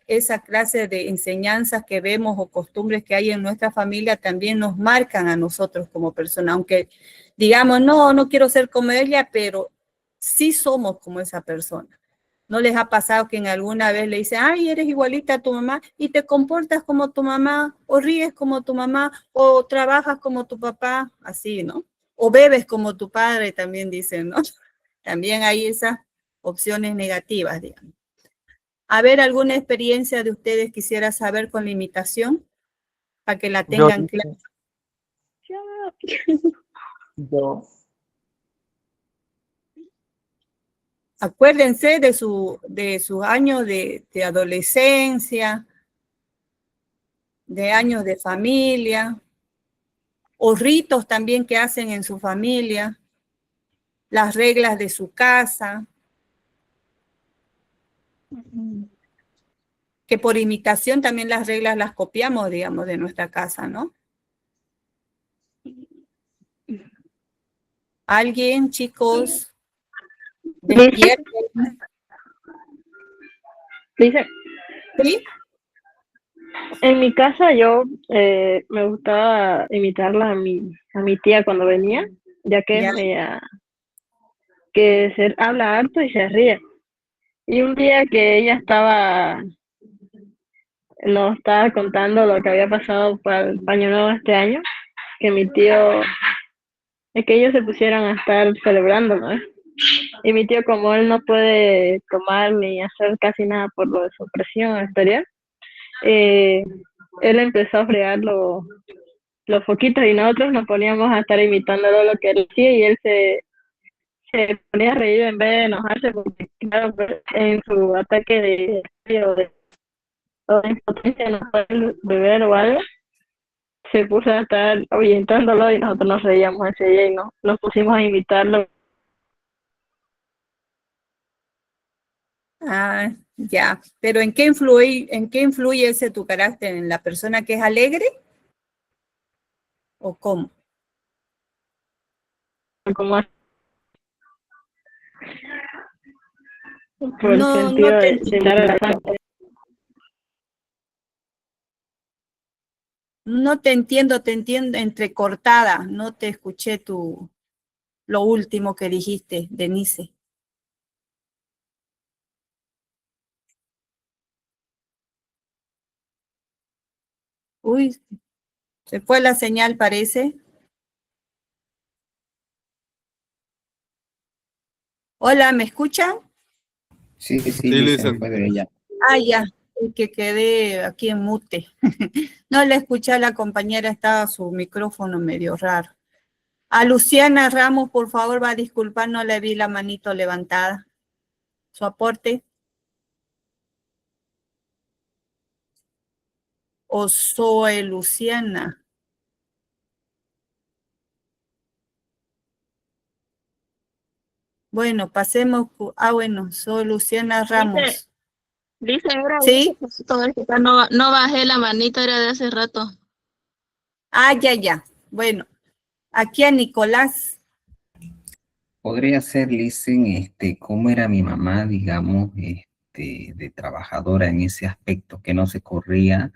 clase de enseñanzas que vemos o costumbres que hay en nuestra familia también nos marcan a nosotros como personas, aunque digamos, no quiero ser como ella, pero sí somos como esa persona. ¿No les ha pasado que en alguna vez le dicen, ay, eres igualita a tu mamá y te comportas como tu mamá, o ríes como tu mamá, o trabajas como tu papá, así, ¿no? O bebes como tu padre, también dicen, ¿no? También hay esas opciones negativas, digamos. A ver, ¿alguna experiencia de ustedes quisiera saber con la imitación? Para que la Yo, tengan clara. yo, Acuérdense de sus años de adolescencia, de años de familia, o ritos también que hacen en su familia, las reglas de su casa, que por imitación también las reglas las copiamos, digamos, de nuestra casa, ¿no? ¿Alguien, chicos? ¿Despierten? Dice, ¿Sí? en mi casa yo me gustaba imitarla a mi tía cuando venía, ya que Ya. ella habla harto y se ríe. Y un día que ella nos estaba contando lo que había pasado para el Año Nuevo este año, que mi tío, es que ellos se pusieron a estar celebrando, ¿no? Y mi tío, como él no puede tomar ni hacer casi nada por lo de su presión arterial, él empezó a fregar los foquitos y nosotros nos poníamos a estar imitándolo lo que él hacía y él se ponía a reír en vez de enojarse porque claro, pues, en su ataque de impotencia no puede beber o algo, se puso a estar ahuyentándolo y nosotros nos reíamos ese día y nos pusimos a imitarlo. Ah, ya. Pero ¿en qué influye ese tu carácter? ¿En la persona que es alegre? ¿O cómo? Como por el No sentido te de dar a la gente. No te entiendo entrecortada. No te escuché lo último que dijiste, Denise. Uy, se fue la señal, parece. Hola, ¿me escuchan? Sí, Sí, sí, Lisa, listen. puede ella. Ah, ya, que quedé aquí en mute. No le escuché a la compañera, estaba su micrófono medio raro. A Luciana Ramos, por favor, va a disculpar, no le vi la manito levantada. Su aporte. o Zoe Luciana. Bueno, pasemos. Bueno, Zoe Luciana Ramos. Dice, era ¿Sí? todo esto, no, no bajé la manita, era de hace rato. Ya. Bueno, aquí a Nicolás. Podría ser, Listen, cómo era mi mamá, digamos, de trabajadora en ese aspecto, que no se corría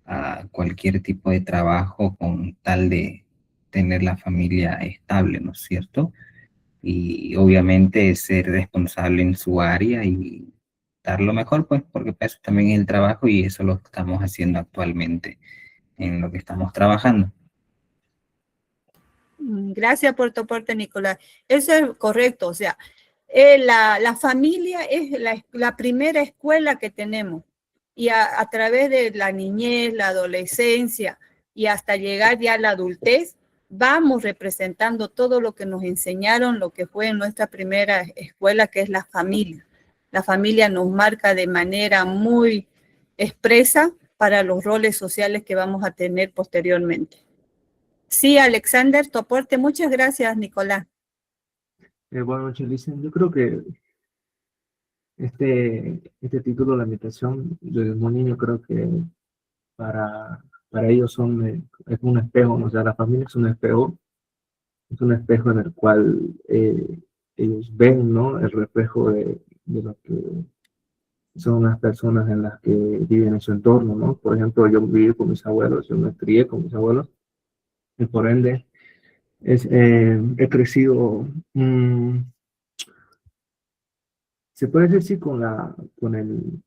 a cualquier tipo de trabajo con tal de tener la familia estable, ¿no es cierto? Y obviamente ser responsable en su área y dar lo mejor, pues, porque para eso también es el trabajo y eso lo estamos haciendo actualmente en lo que estamos trabajando. Gracias por tu aporte, Nicolás. Eso es correcto, o sea, la familia es la primera escuela que tenemos y a través de la niñez, la adolescencia y hasta llegar ya a la adultez, vamos representando todo lo que nos enseñaron, lo que fue en nuestra primera escuela, que es la familia. La familia nos marca de manera muy expresa para los roles sociales que vamos a tener posteriormente. Sí, Alexander, tu aporte. Muchas gracias, Nicolás. Buenas noches, Listen. Yo creo que este título, la invitación desde muy niño, creo que para ellos es un espejo, ¿no? O sea, la familia es un espejo en el cual ellos ven, ¿no? El reflejo de lo que son las personas en las que viven en su entorno, ¿no? Por ejemplo, yo viví con mis abuelos, yo me crié con mis abuelos, y por ende he crecido, se puede decir con el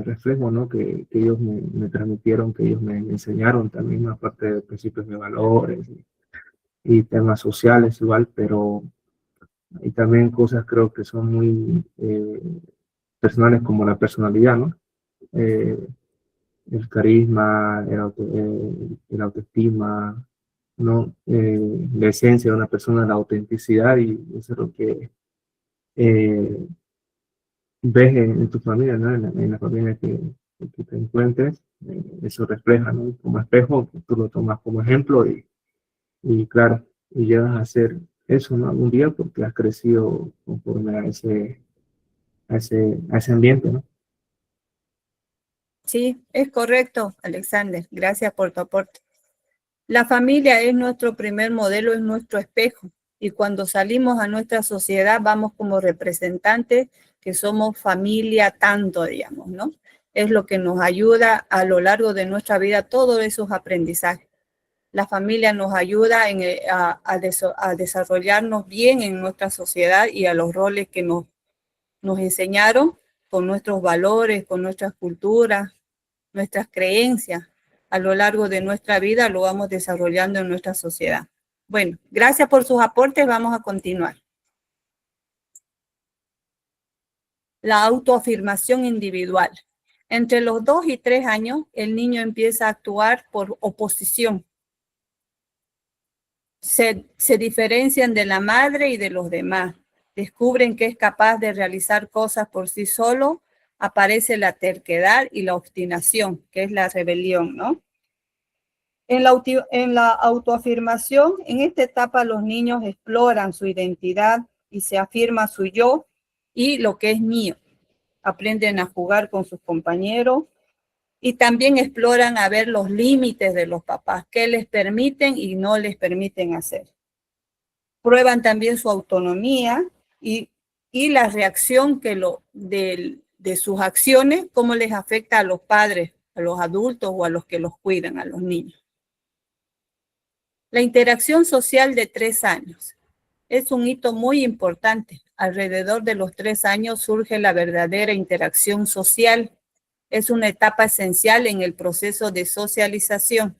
reflejo, ¿no? Que ellos me transmitieron, que ellos me enseñaron también, aparte de principios de valores y temas sociales igual, pero y también cosas creo que son muy personales como la personalidad, ¿no? Eh, el carisma, el autoestima, ¿no? La esencia de una persona, la autenticidad, y eso es lo que eh, ves en tu familia, ¿no? En la familia que te encuentres, eso refleja, ¿no? Como espejo, tú lo tomas como ejemplo y claro, y llegas a hacer eso, ¿no? Algún día porque has crecido conforme a ese ambiente, ¿no? Sí, es correcto, Alexander. Gracias por tu aporte. La familia es nuestro primer modelo, es nuestro espejo. Y cuando salimos a nuestra sociedad, vamos como representantes que somos familia tanto, digamos, ¿no? Es lo que nos ayuda a lo largo de nuestra vida, todos esos aprendizajes. La familia nos ayuda a desarrollarnos bien en nuestra sociedad y a los roles que nos enseñaron con nuestros valores, con nuestras culturas, nuestras creencias. A lo largo de nuestra vida lo vamos desarrollando en nuestra sociedad. Bueno, gracias por sus aportes. Vamos a continuar. La autoafirmación individual. Entre los 2 y 3 años, el niño empieza a actuar por oposición. Se diferencian de la madre y de los demás. Descubren que es capaz de realizar cosas por sí solo. Aparece la terquedad y la obstinación, que es la rebelión, ¿no? En la autoafirmación, en esta etapa los niños exploran su identidad y se afirma su yo y lo que es mío. Aprenden a jugar con sus compañeros y también exploran a ver los límites de los papás, qué les permiten y no les permiten hacer. Prueban también su autonomía y la reacción de sus acciones, cómo les afecta a los padres, a los adultos o a los que los cuidan, a los niños. La interacción social de 3 años es un hito muy importante. Alrededor de los 3 años surge la verdadera interacción social. Es una etapa esencial en el proceso de socialización.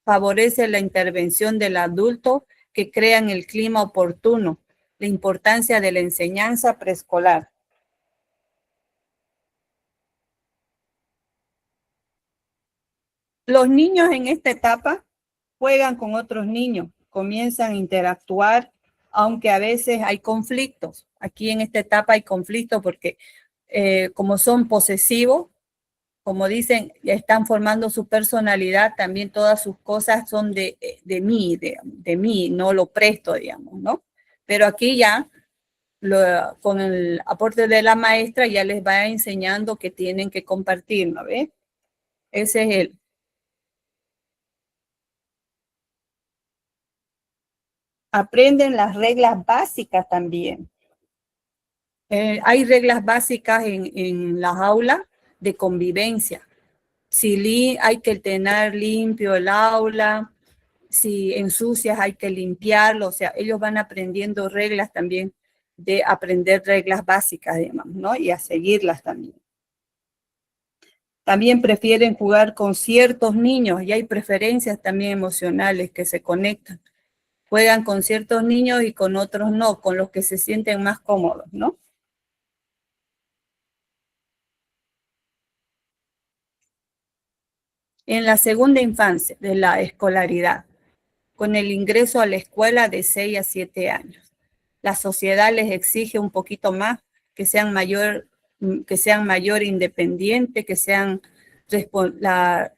Favorece la intervención del adulto que crean el clima oportuno, la importancia de la enseñanza preescolar. Los niños en esta etapa juegan con otros niños, comienzan a interactuar, aunque a veces hay conflictos. Aquí en esta etapa hay conflictos porque como son posesivos, como dicen, ya están formando su personalidad, también todas sus cosas son de mí, de mí, no lo presto, digamos, ¿no? Pero aquí ya, con el aporte de la maestra, ya les va enseñando que tienen que compartir, ¿no ve? Ese es el. Aprenden las reglas básicas también. Hay reglas básicas en las aulas de convivencia. Si hay que tener limpio el aula, si ensucias hay que limpiarlo, o sea, ellos van aprendiendo reglas también, de aprender reglas básicas, digamos, ¿no? Y a seguirlas también. También prefieren jugar con ciertos niños y hay preferencias también emocionales que se conectan. Juegan con ciertos niños y con otros no, con los que se sienten más cómodos, ¿no? En la segunda infancia de la escolaridad, con el ingreso a la escuela de 6 a 7 años. La sociedad les exige un poquito más, que sean mayor independientes, que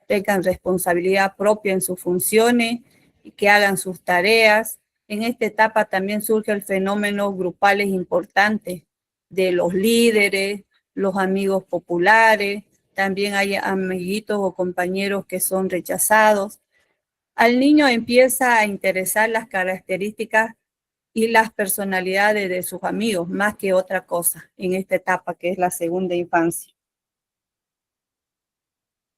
tengan responsabilidad propia en sus funciones y que hagan sus tareas. En esta etapa también surge el fenómeno grupales importantes de los líderes, los amigos populares, también hay amiguitos o compañeros que son rechazados. Al niño empieza a interesar las características y las personalidades de sus amigos, más que otra cosa, en esta etapa que es la segunda infancia.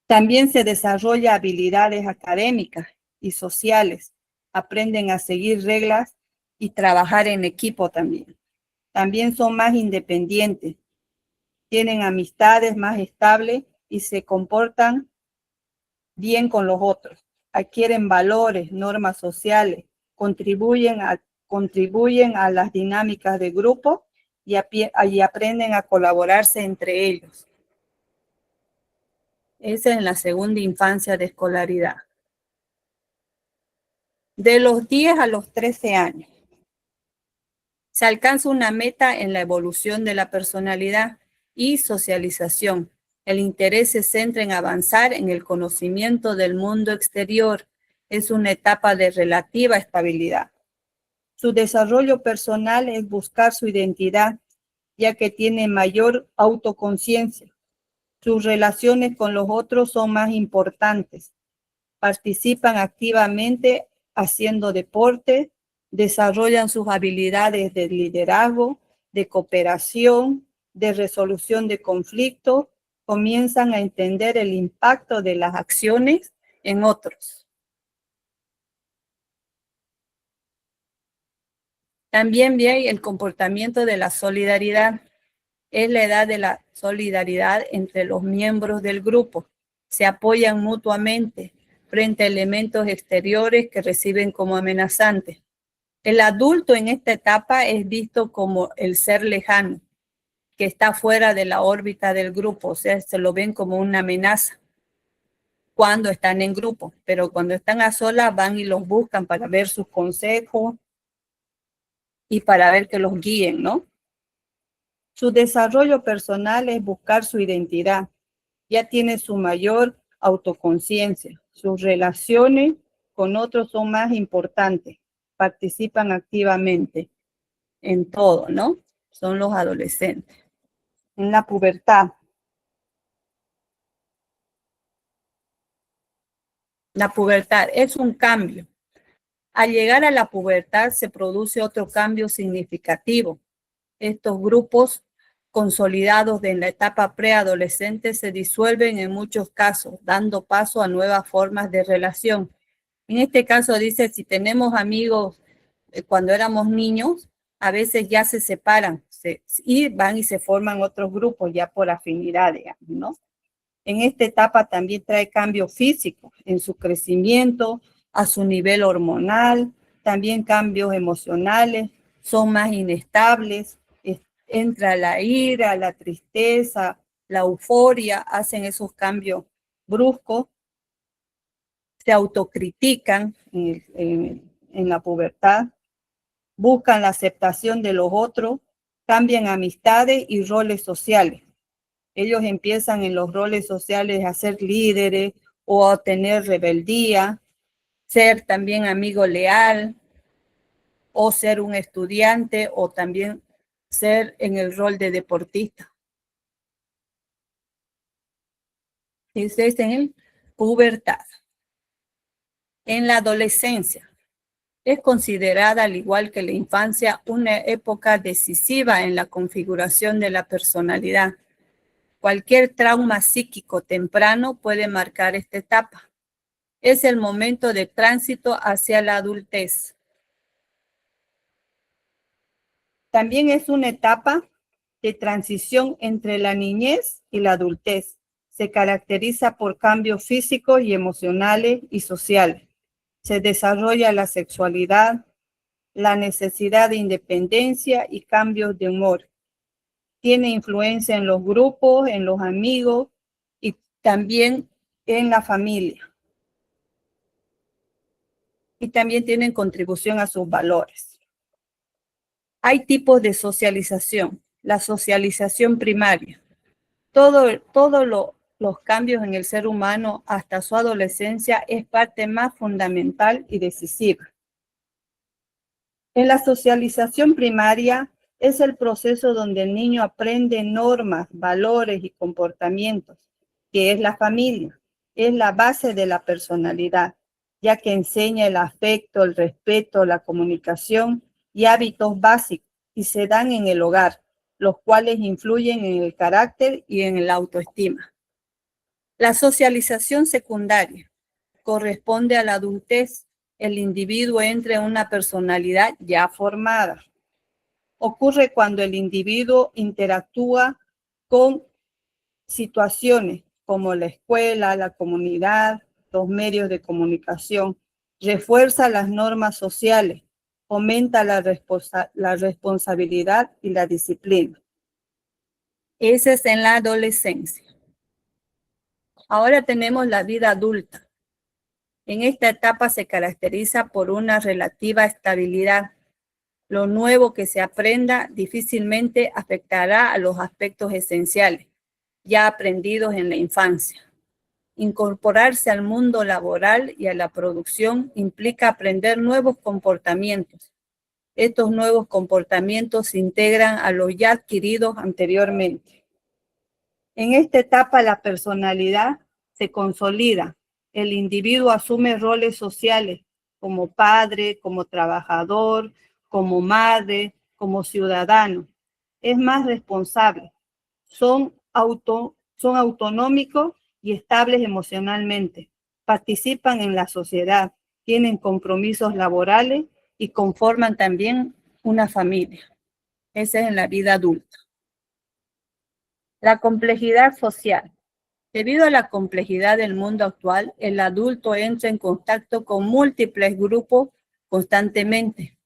También se desarrolla habilidades académicas y sociales. Aprenden a seguir reglas y trabajar en equipo también. También son más independientes. Tienen amistades más estables y se comportan bien con los otros. Adquieren valores, normas sociales, contribuyen a las dinámicas de grupo y aprenden a colaborarse entre ellos. Esa es en la segunda infancia de escolaridad. De los 10 a los 13 años. Se alcanza una meta en la evolución de la personalidad y socialización. El interés se centra en avanzar en el conocimiento del mundo exterior. Es una etapa de relativa estabilidad. Su desarrollo personal es buscar su identidad, ya que tiene mayor autoconciencia. Sus relaciones con los otros son más importantes. Participan activamente haciendo deporte, desarrollan sus habilidades de liderazgo, de cooperación, de resolución de conflictos, comienzan a entender el impacto de las acciones en otros. También ve el comportamiento de la solidaridad. Es la edad de la solidaridad entre los miembros del grupo. Se apoyan mutuamente frente a elementos exteriores que reciben como amenazantes. El adulto en esta etapa es visto como el ser lejano, que está fuera de la órbita del grupo, o sea, se lo ven como una amenaza cuando están en grupo, pero cuando están a solas van y los buscan para ver sus consejos y para ver que los guíen, ¿no? Su desarrollo personal es buscar su identidad. Ya tiene su mayor autoconciencia. Sus relaciones con otros son más importantes. Participan activamente en todo, ¿no? Son los adolescentes. En la pubertad. La pubertad es un cambio. Al llegar a la pubertad se produce otro cambio significativo. Estos grupos consolidados de la etapa preadolescente se disuelven en muchos casos, dando paso a nuevas formas de relación. En este caso dice, si tenemos amigos cuando éramos niños, a veces ya se separan y van y se forman otros grupos ya por afinidad, digamos, ¿no? En esta etapa también trae cambios físicos en su crecimiento, a su nivel hormonal, también cambios emocionales, son más inestables, entra la ira, la tristeza, la euforia, hacen esos cambios bruscos, se autocritican en la pubertad, buscan la aceptación de los otros, cambian amistades y roles sociales. Ellos empiezan en los roles sociales a ser líderes o a tener rebeldía, ser también amigo leal, o ser un estudiante, o también ser en el rol de deportista. Ese es en pubertad. En la adolescencia, es considerada, al igual que la infancia, una época decisiva en la configuración de la personalidad. Cualquier trauma psíquico temprano puede marcar esta etapa. Es el momento de tránsito hacia la adultez. También es una etapa de transición entre la niñez y la adultez. Se caracteriza por cambios físicos y emocionales y sociales. Se desarrolla la sexualidad, la necesidad de independencia y cambios de humor. Tiene influencia en los grupos, en los amigos y también en la familia. Y también tienen contribución a sus valores. Hay tipos de socialización. La socialización primaria. Todos los cambios en el ser humano hasta su adolescencia es parte más fundamental y decisiva. En la socialización primaria es el proceso donde el niño aprende normas, valores y comportamientos, que es la familia. Es la base de la personalidad, ya que enseña el afecto, el respeto, la comunicación y hábitos básicos, y se dan en el hogar, los cuales influyen en el carácter y en la autoestima. La socialización secundaria corresponde a la adultez. El individuo entra en una personalidad ya formada. Ocurre cuando el individuo interactúa con situaciones como la escuela, la comunidad, los medios de comunicación, refuerza las normas sociales, fomenta la responsabilidad y la disciplina. Ese es en la adolescencia. Ahora tenemos la vida adulta. En esta etapa se caracteriza por una relativa estabilidad. Lo nuevo que se aprenda difícilmente afectará a los aspectos esenciales, ya aprendidos en la infancia. Incorporarse al mundo laboral y a la producción implica aprender nuevos comportamientos. Estos nuevos comportamientos se integran a los ya adquiridos anteriormente. En esta etapa la personalidad se consolida. El individuo asume roles sociales como padre, como trabajador, como madre, como ciudadano. Es más responsable. Son autonómicos y estables emocionalmente. Participan en la sociedad, tienen compromisos laborales y conforman también una familia. Esa es en la vida adulta. La complejidad social. Debido a la complejidad del mundo actual, el adulto entra en contacto con múltiples grupos constantemente.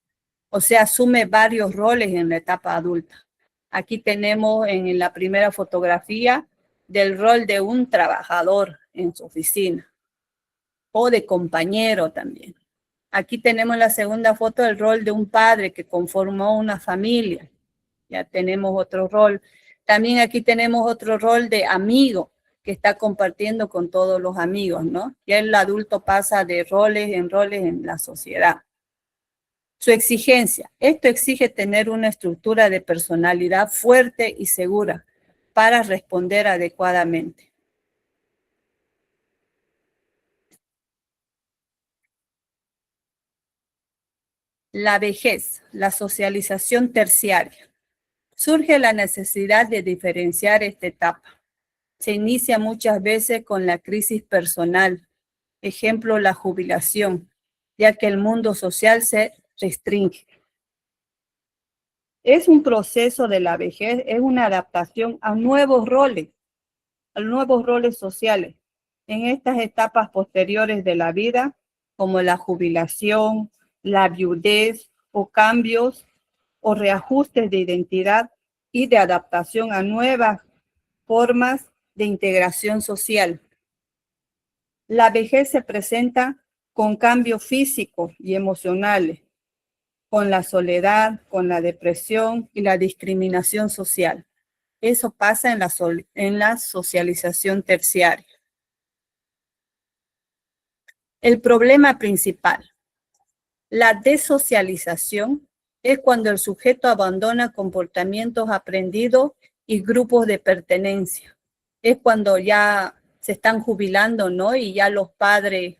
O sea, asume varios roles en la etapa adulta. Aquí tenemos en la primera fotografía del rol de un trabajador en su oficina o de compañero también. Aquí tenemos la segunda foto del rol de un padre que conformó una familia. Ya tenemos otro rol. También aquí tenemos otro rol de amigo que está compartiendo con todos los amigos, ¿no? Ya el adulto pasa de roles en la sociedad. Su exigencia. Esto exige tener una estructura de personalidad fuerte y segura para responder adecuadamente. La vejez, la socialización terciaria. Surge la necesidad de diferenciar esta etapa. Se inicia muchas veces con la crisis personal, ejemplo, la jubilación, ya que el mundo social se restringe. Es un proceso de la vejez, es una adaptación a nuevos roles sociales. En estas etapas posteriores de la vida, como la jubilación, la viudez o cambios o reajustes de identidad y de adaptación a nuevas formas de integración social. La vejez se presenta con cambios físicos y emocionales, con la soledad, con la depresión y la discriminación social. Eso pasa en la socialización terciaria. El problema principal, la desocialización, es cuando el sujeto abandona comportamientos aprendidos y grupos de pertenencia. Es cuando ya se están jubilando, ¿no? Y ya los padres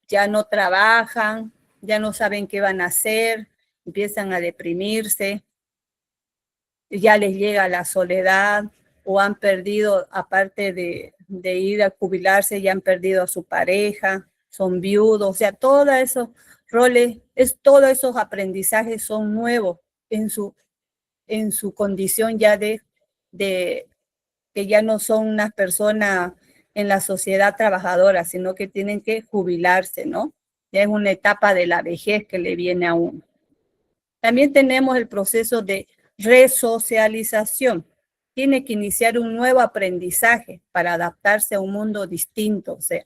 ya no trabajan, ya no saben qué van a hacer, empiezan a deprimirse, ya les llega la soledad o han perdido, aparte de ir a jubilarse, ya han perdido a su pareja, son viudos, o sea, todos esos roles, todos esos aprendizajes son nuevos en su condición ya de que ya no son unas personas en la sociedad trabajadora, sino que tienen que jubilarse, ¿no? Ya es una etapa de la vejez que le viene a uno. También tenemos el proceso de resocialización. Tiene que iniciar un nuevo aprendizaje para adaptarse a un mundo distinto. O sea,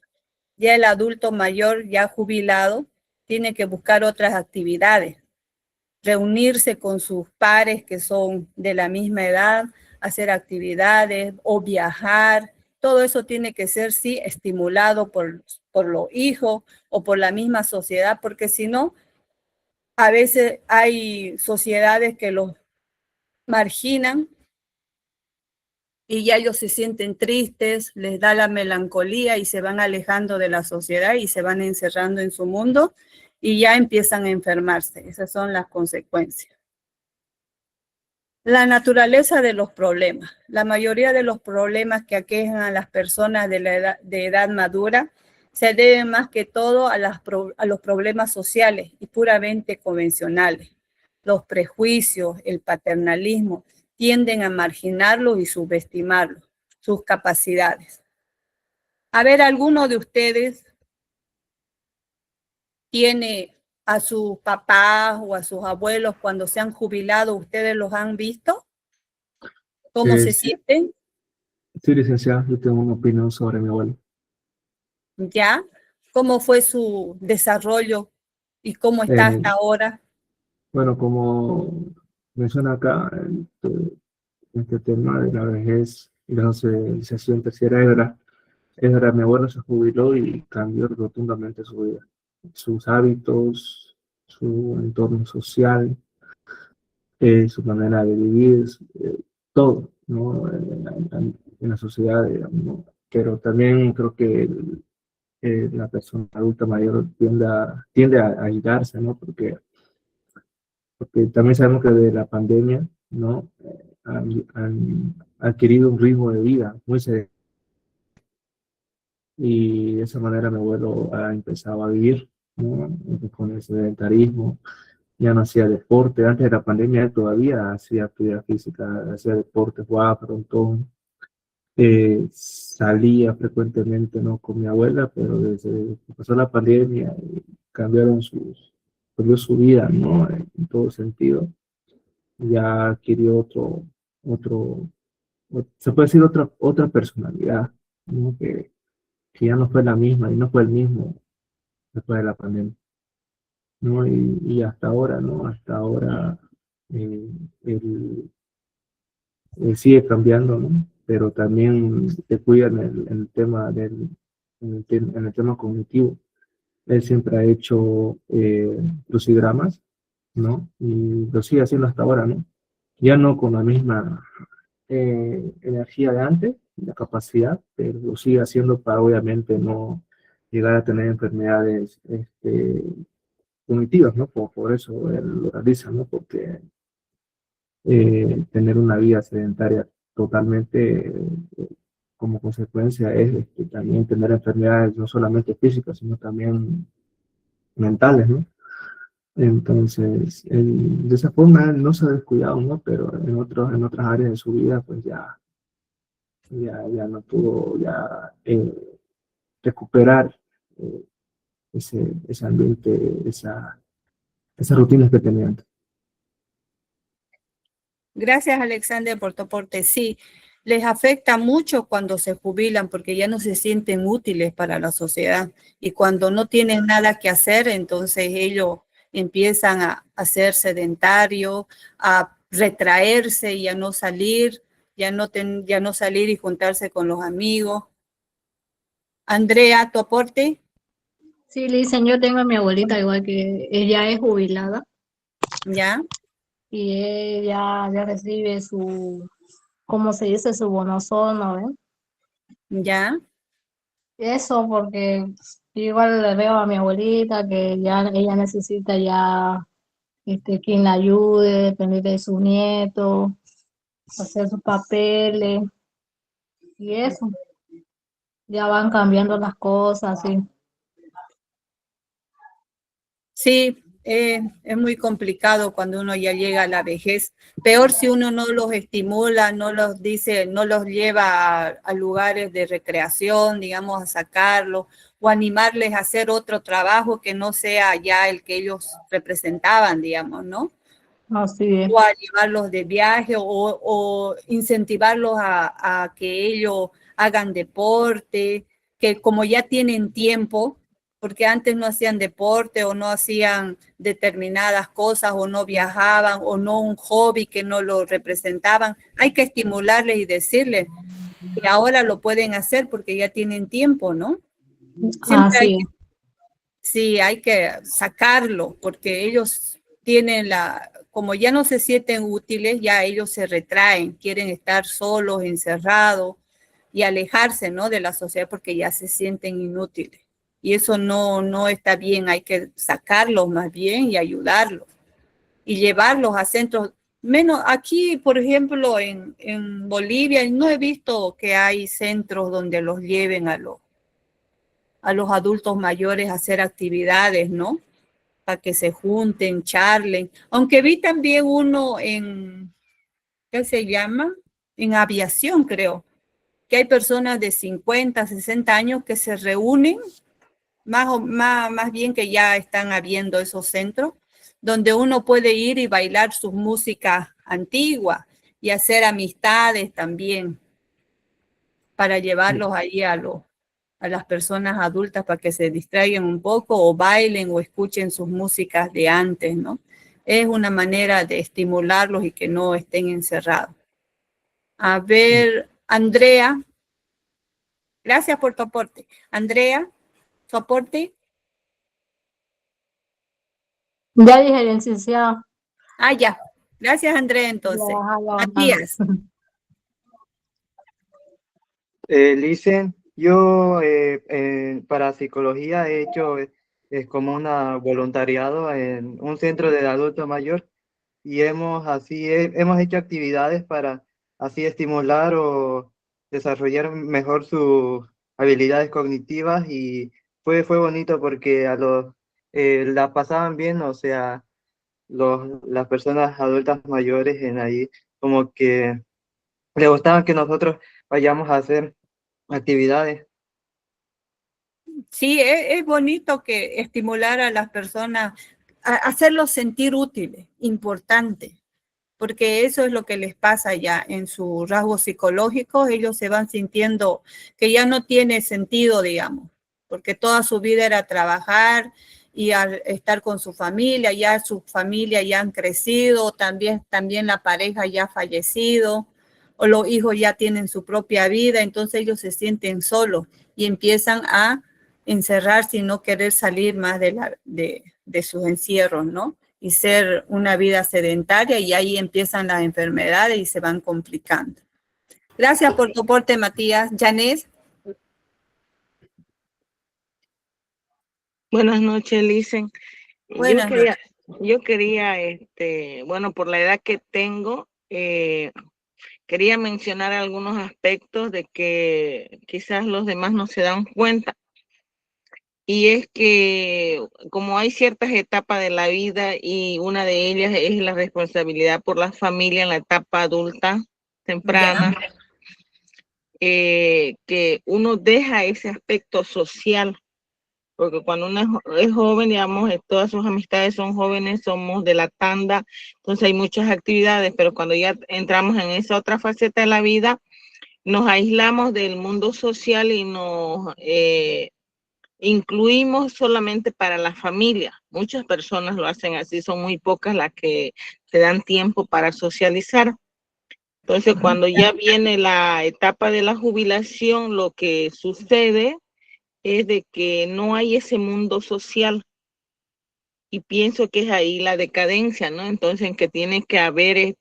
ya el adulto mayor, ya jubilado, tiene que buscar otras actividades, reunirse con sus pares que son de la misma edad, hacer actividades o viajar. Todo eso tiene que ser, sí, estimulado por los hijos o por la misma sociedad, porque si no, a veces hay sociedades que los marginan y ya ellos se sienten tristes, les da la melancolía y se van alejando de la sociedad y se van encerrando en su mundo y ya empiezan a enfermarse. Esas son las consecuencias. La naturaleza de los problemas. La mayoría de los problemas que aquejan a las personas de edad madura se deben más que todo a los problemas sociales y puramente convencionales. Los prejuicios, el paternalismo, tienden a marginarlos y subestimarlos, sus capacidades. A ver, ¿alguno de ustedes tiene a sus papás o a sus abuelos cuando se han jubilado? ¿Ustedes los han visto? ¿Cómo se Sí, sienten? sí, licenciada, yo tengo una opinión sobre mi abuelo. ¿Ya? ¿Cómo fue su desarrollo y cómo está hasta ahora? Bueno, como menciona acá, este tema de la vejez y la socialización terciaria era mi abuelo se jubiló y cambió rotundamente su vida, sus hábitos, su entorno social, su manera de vivir, todo, ¿no? En la sociedad, digamos, ¿no? Pero también creo que la persona adulta mayor tiende a aislarse, ¿no? Porque también sabemos que de la pandemia, ¿no? Han adquirido un ritmo de vida muy sedentario. Y de esa manera mi abuelo ha empezado a vivir, ¿no? Con el sedentarismo, ya no hacía deporte. Antes de la pandemia él todavía hacía actividad física, hacía deporte, jugaba frontón, salía frecuentemente, ¿no? Con mi abuela, pero desde que pasó la pandemia cambió su vida, ¿no? En todo sentido. Ya adquirió se puede decir otra personalidad, ¿no? Que ya no fue la misma y no fue el mismo después de la pandemia, ¿no? Y hasta ahora, ¿no? Hasta ahora eh, él sigue cambiando, ¿no? Pero también se cuida en el tema en el tema cognitivo. Él siempre ha hecho crucigramas, ¿no? Y lo sigue haciendo hasta ahora, ¿no? Ya no con la misma energía de antes, la capacidad, pero lo sigue haciendo para obviamente no llegar a tener enfermedades cognitivas, ¿no? Por eso él lo realiza, ¿no? Porque tener una vida sedentaria totalmente como consecuencia es también tener enfermedades no solamente físicas, sino también mentales, ¿no? Entonces, de esa forma él no se ha descuidado, ¿no? Pero en otras áreas de su vida, pues ya no pudo recuperar eh, ese ambiente, esas rutinas que tenía antes. Gracias, Alexander, por tu aporte. Sí, les afecta mucho cuando se jubilan porque ya no se sienten útiles para la sociedad y cuando no tienen nada que hacer, entonces ellos empiezan a ser sedentarios, a retraerse y a no salir, ya no salir y juntarse con los amigos. Andrea, ¿tu aporte? Sí, le dicen, yo tengo a mi abuelita, igual que ella es jubilada ¿Ya? y ella ya recibe su, ¿cómo se dice? Su bonozono, ¿eh? ¿Ya? Eso porque igual le veo a mi abuelita que ya ella necesita ya quien la ayude, depender de su nieto, hacer sus papeles y eso. Ya van cambiando las cosas, sí. Sí, es muy complicado cuando uno ya llega a la vejez. Peor si uno no los estimula, no los dice, no los lleva a lugares de recreación, digamos, a sacarlos o animarles a hacer otro trabajo que no sea ya el que ellos representaban, digamos, ¿no? Así es. O a llevarlos de viaje o incentivarlos a que ellos hagan deporte, que como ya tienen tiempo, porque antes no hacían deporte o no hacían determinadas cosas o no viajaban o no un hobby que no lo representaban, hay que estimularles y decirles que ahora lo pueden hacer porque ya tienen tiempo, ¿no? Siempre Así es. sí, hay que sacarlo porque ellos tienen como ya no se sienten útiles, ya ellos se retraen, quieren estar solos, encerrados y alejarse, ¿no? De la sociedad porque ya se sienten inútiles. Y eso no está bien, hay que sacarlos más bien y ayudarlos y llevarlos a centros. Menos aquí, por ejemplo, en Bolivia, no he visto que hay centros donde los lleven a los adultos mayores a hacer actividades, ¿no? Para que se junten, charlen. Aunque vi también uno ¿qué se llama? En aviación, creo, que hay personas de 50, 60 años que se reúnen, más bien que ya están habiendo esos centros, donde uno puede ir y bailar sus músicas antiguas y hacer amistades también para llevarlos ahí a las personas adultas para que se distraigan un poco o bailen o escuchen sus músicas de antes, ¿no? Es una manera de estimularlos y que no estén encerrados. A ver, Andrea, gracias por tu aporte. Andrea, tu aporte. Ya dije, licenciada. Ah, ya. Gracias, Andrea, entonces. Matías. Licen, yo para psicología he hecho como una voluntariado en un centro de adulto mayor y hemos hecho actividades para así estimular o desarrollar mejor sus habilidades cognitivas y fue bonito porque la pasaban bien, o sea, las personas adultas mayores en ahí como que le gustaba que nosotros vayamos a hacer actividades. Sí, es bonito que estimular a las personas, hacerlos sentir útiles, importantes, porque eso es lo que les pasa ya en sus rasgos psicológicos, ellos se van sintiendo que ya no tiene sentido, digamos, porque toda su vida era trabajar y al estar con su familia, ya su familia ya han crecido, también la pareja ya ha fallecido, o los hijos ya tienen su propia vida, entonces ellos se sienten solos y empiezan a encerrarse y no querer salir más de sus encierros, ¿no? Y ser una vida sedentaria y ahí empiezan las enfermedades y se van complicando. Gracias por tu aporte, Matías. Janés. Buenas noches, Licen. Buenas noches. Yo quería, bueno, por la edad que tengo, quería mencionar algunos aspectos de que quizás los demás no se dan cuenta. Y es que como hay ciertas etapas de la vida y una de ellas es la responsabilidad por la familia en la etapa adulta temprana, que uno deja ese aspecto social, porque cuando uno es joven, digamos, todas sus amistades son jóvenes, somos de la tanda, entonces hay muchas actividades, pero cuando ya entramos en esa otra faceta de la vida, nos aislamos del mundo social y nos incluimos solamente para la familia. Muchas personas lo hacen así, son muy pocas las que se dan tiempo para socializar. Entonces, cuando ya viene la etapa de la jubilación, lo que sucede es de que no hay ese mundo social. Y pienso que es ahí la decadencia, ¿no? Entonces, en que tiene que haber,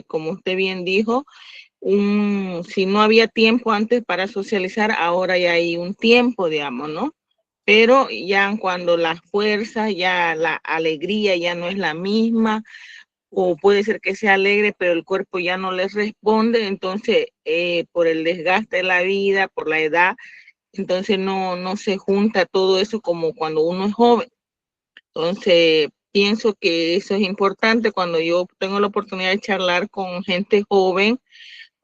como usted bien dijo, si no había tiempo antes para socializar, ahora ya hay un tiempo, digamos, ¿no? Pero ya cuando las fuerzas, ya la alegría ya no es la misma, o puede ser que sea alegre, pero el cuerpo ya no les responde, entonces por el desgaste de la vida, por la edad, entonces no se junta todo eso como cuando uno es joven. Entonces, pienso que eso es importante. Cuando yo tengo la oportunidad de charlar con gente joven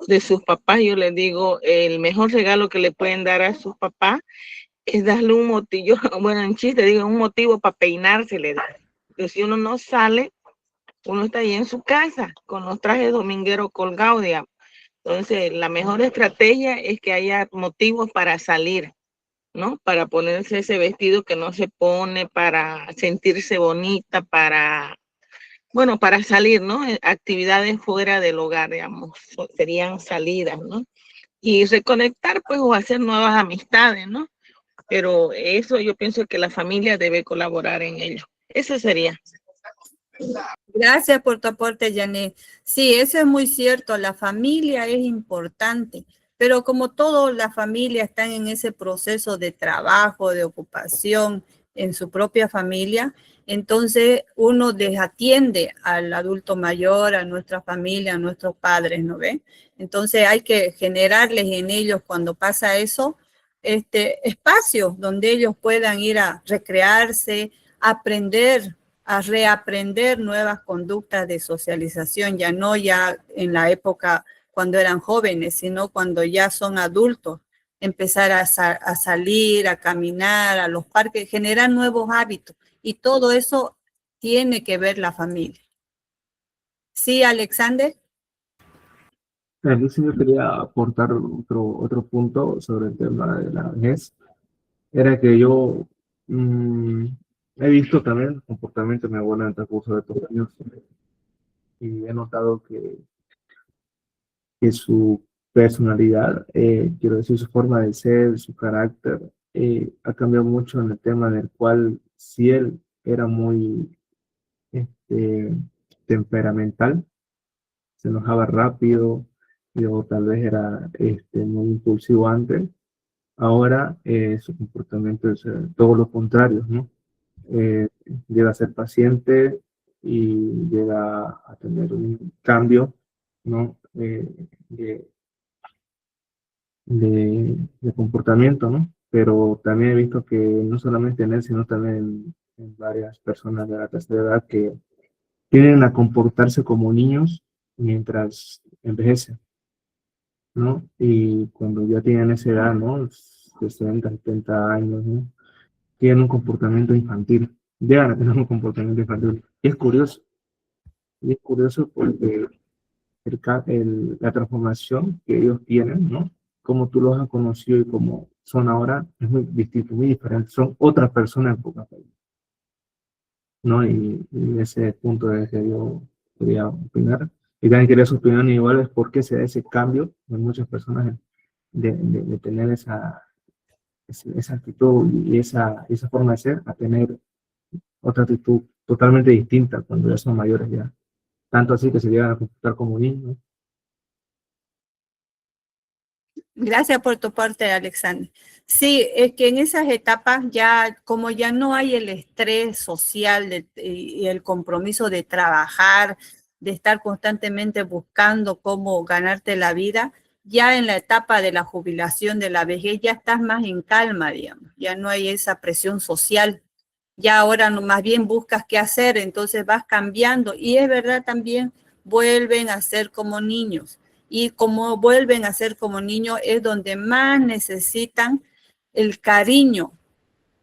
de sus papás, yo les digo, el mejor regalo que le pueden dar a sus papás es darle un motivo, bueno, en chiste digo, un motivo para peinarse, le da. Pero si uno no sale, uno está ahí en su casa con los trajes domingueros colgados, digamos. Entonces, la mejor estrategia es que haya motivos para salir, ¿no? Para ponerse ese vestido que no se pone, para sentirse bonita, bueno, para salir, ¿no? Actividades fuera del hogar, digamos, serían salidas, ¿no? Y reconectar, pues, o hacer nuevas amistades, ¿no? Pero eso yo pienso que la familia debe colaborar en ello. Eso sería. Gracias por tu aporte, Janet. Sí, eso es muy cierto. La familia es importante, pero como todas las familias están en ese proceso de trabajo, de ocupación en su propia familia, entonces uno desatiende al adulto mayor, a nuestra familia, a nuestros padres, ¿no ve? Entonces hay que generarles en ellos, cuando pasa eso, espacios donde ellos puedan ir a recrearse, aprender, a reaprender nuevas conductas de socialización, ya no ya en la época cuando eran jóvenes, sino cuando ya son adultos, empezar a salir, a caminar, a los parques, generar nuevos hábitos. Y todo eso tiene que ver la familia. Sí, Alexander. Yo quería aportar otro punto sobre el tema de la vejez. Era que yo he visto también el comportamiento de mi abuela en el transcurso de estos años y he notado que su personalidad, quiero decir, su forma de ser, su carácter, ha cambiado mucho en el tema del cual si él era muy temperamental, se enojaba rápido, o tal vez era muy impulsivo antes, ahora su comportamiento es todo lo contrario, ¿no? Llega a ser paciente y llega a tener un cambio, ¿no? De comportamiento, ¿no? Pero también he visto que no solamente en él, sino también en varias personas de la tercera edad que tienden a comportarse como niños mientras envejecen, ¿no? Y cuando ya tienen esa edad, ¿no? 60, 70 años, ¿no? Tienen un comportamiento infantil, llegan a tener un comportamiento infantil. Y es curioso porque la transformación que ellos tienen, ¿no? Como tú los has conocido y como son ahora, es muy distinto, muy diferente. Son otras personas en pocas palabras, ¿no? Y ese punto es que yo quería opinar. Y también quería su opinión igual es por qué se da ese cambio en muchas personas de tener esa actitud y esa forma de ser a tener otra actitud totalmente distinta cuando ya son mayores ya. Tanto así que se llegan a comportar como niños. Gracias por tu parte, Alexander. Sí, es que en esas etapas ya, como ya no hay el estrés social y el compromiso de trabajar, de estar constantemente buscando cómo ganarte la vida, ya en la etapa de la jubilación, de la vejez, ya estás más en calma, digamos. Ya no hay esa presión social. Ya ahora más bien buscas qué hacer, entonces vas cambiando. Y es verdad también, vuelven a ser como niños. Y como vuelven a ser como niños es donde más necesitan el cariño,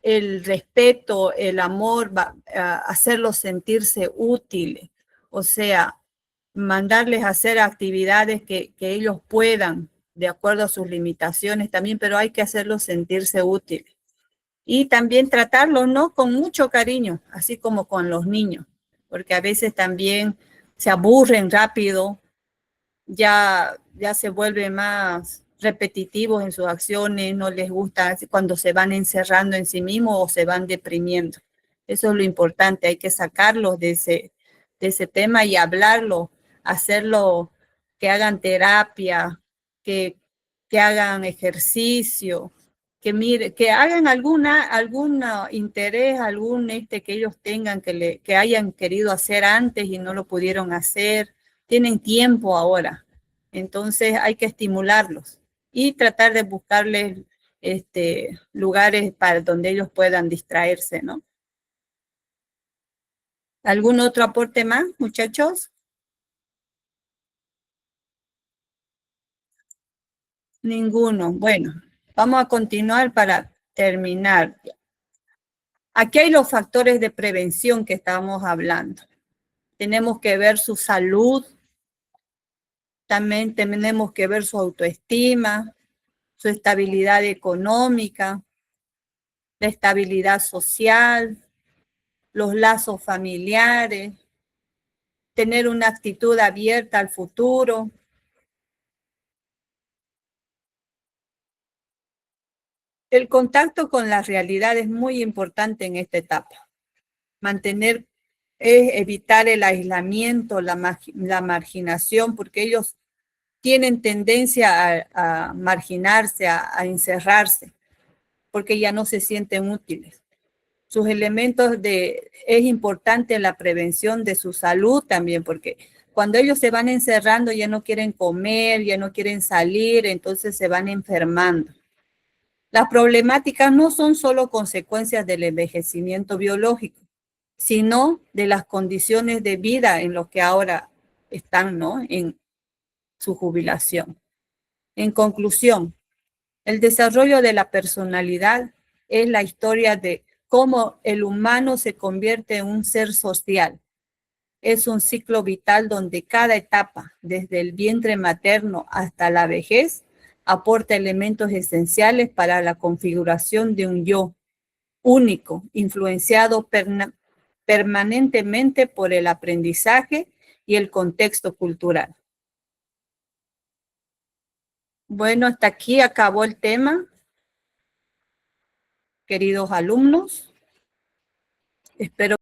el respeto, el amor, hacerlos sentirse útiles. O sea, mandarles a hacer actividades que ellos puedan, de acuerdo a sus limitaciones también, pero hay que hacerlos sentirse útiles. Y también tratarlos, ¿no? Con mucho cariño, así como con los niños, porque a veces también se aburren rápido, ya se vuelven más repetitivos en sus acciones, no les gusta cuando se van encerrando en sí mismos o se van deprimiendo. Eso es lo importante, hay que sacarlos de ese tema y hablarlo, hacerlo, que hagan terapia, que hagan ejercicio, que hagan algún interés, que ellos tengan, que hayan querido hacer antes y no lo pudieron hacer. Tienen tiempo ahora, entonces hay que estimularlos y tratar de buscarles lugares para donde ellos puedan distraerse, ¿no? ¿Algún otro aporte más, muchachos? Ninguno. Bueno, vamos a continuar para terminar. Aquí hay los factores de prevención que estábamos hablando. Tenemos que ver su salud, también tenemos que ver su autoestima, su estabilidad económica, la estabilidad social, los lazos familiares, tener una actitud abierta al futuro. El contacto con la realidad es muy importante en esta etapa. Evitar el aislamiento, la marginación, porque ellos tienen tendencia a marginarse, a encerrarse, porque ya no se sienten útiles. Sus elementos es importante la prevención de su salud también, porque cuando ellos se van encerrando ya no quieren comer, ya no quieren salir, entonces se van enfermando. Las problemáticas no son solo consecuencias del envejecimiento biológico, sino de las condiciones de vida en los que ahora están, ¿no?, en su jubilación. En conclusión, el desarrollo de la personalidad es la historia de cómo el humano se convierte en un ser social. Es un ciclo vital donde cada etapa, desde el vientre materno hasta la vejez, aporta elementos esenciales para la configuración de un yo único, influenciado permanentemente por el aprendizaje y el contexto cultural. Bueno, hasta aquí acabó el tema, queridos alumnos. Espero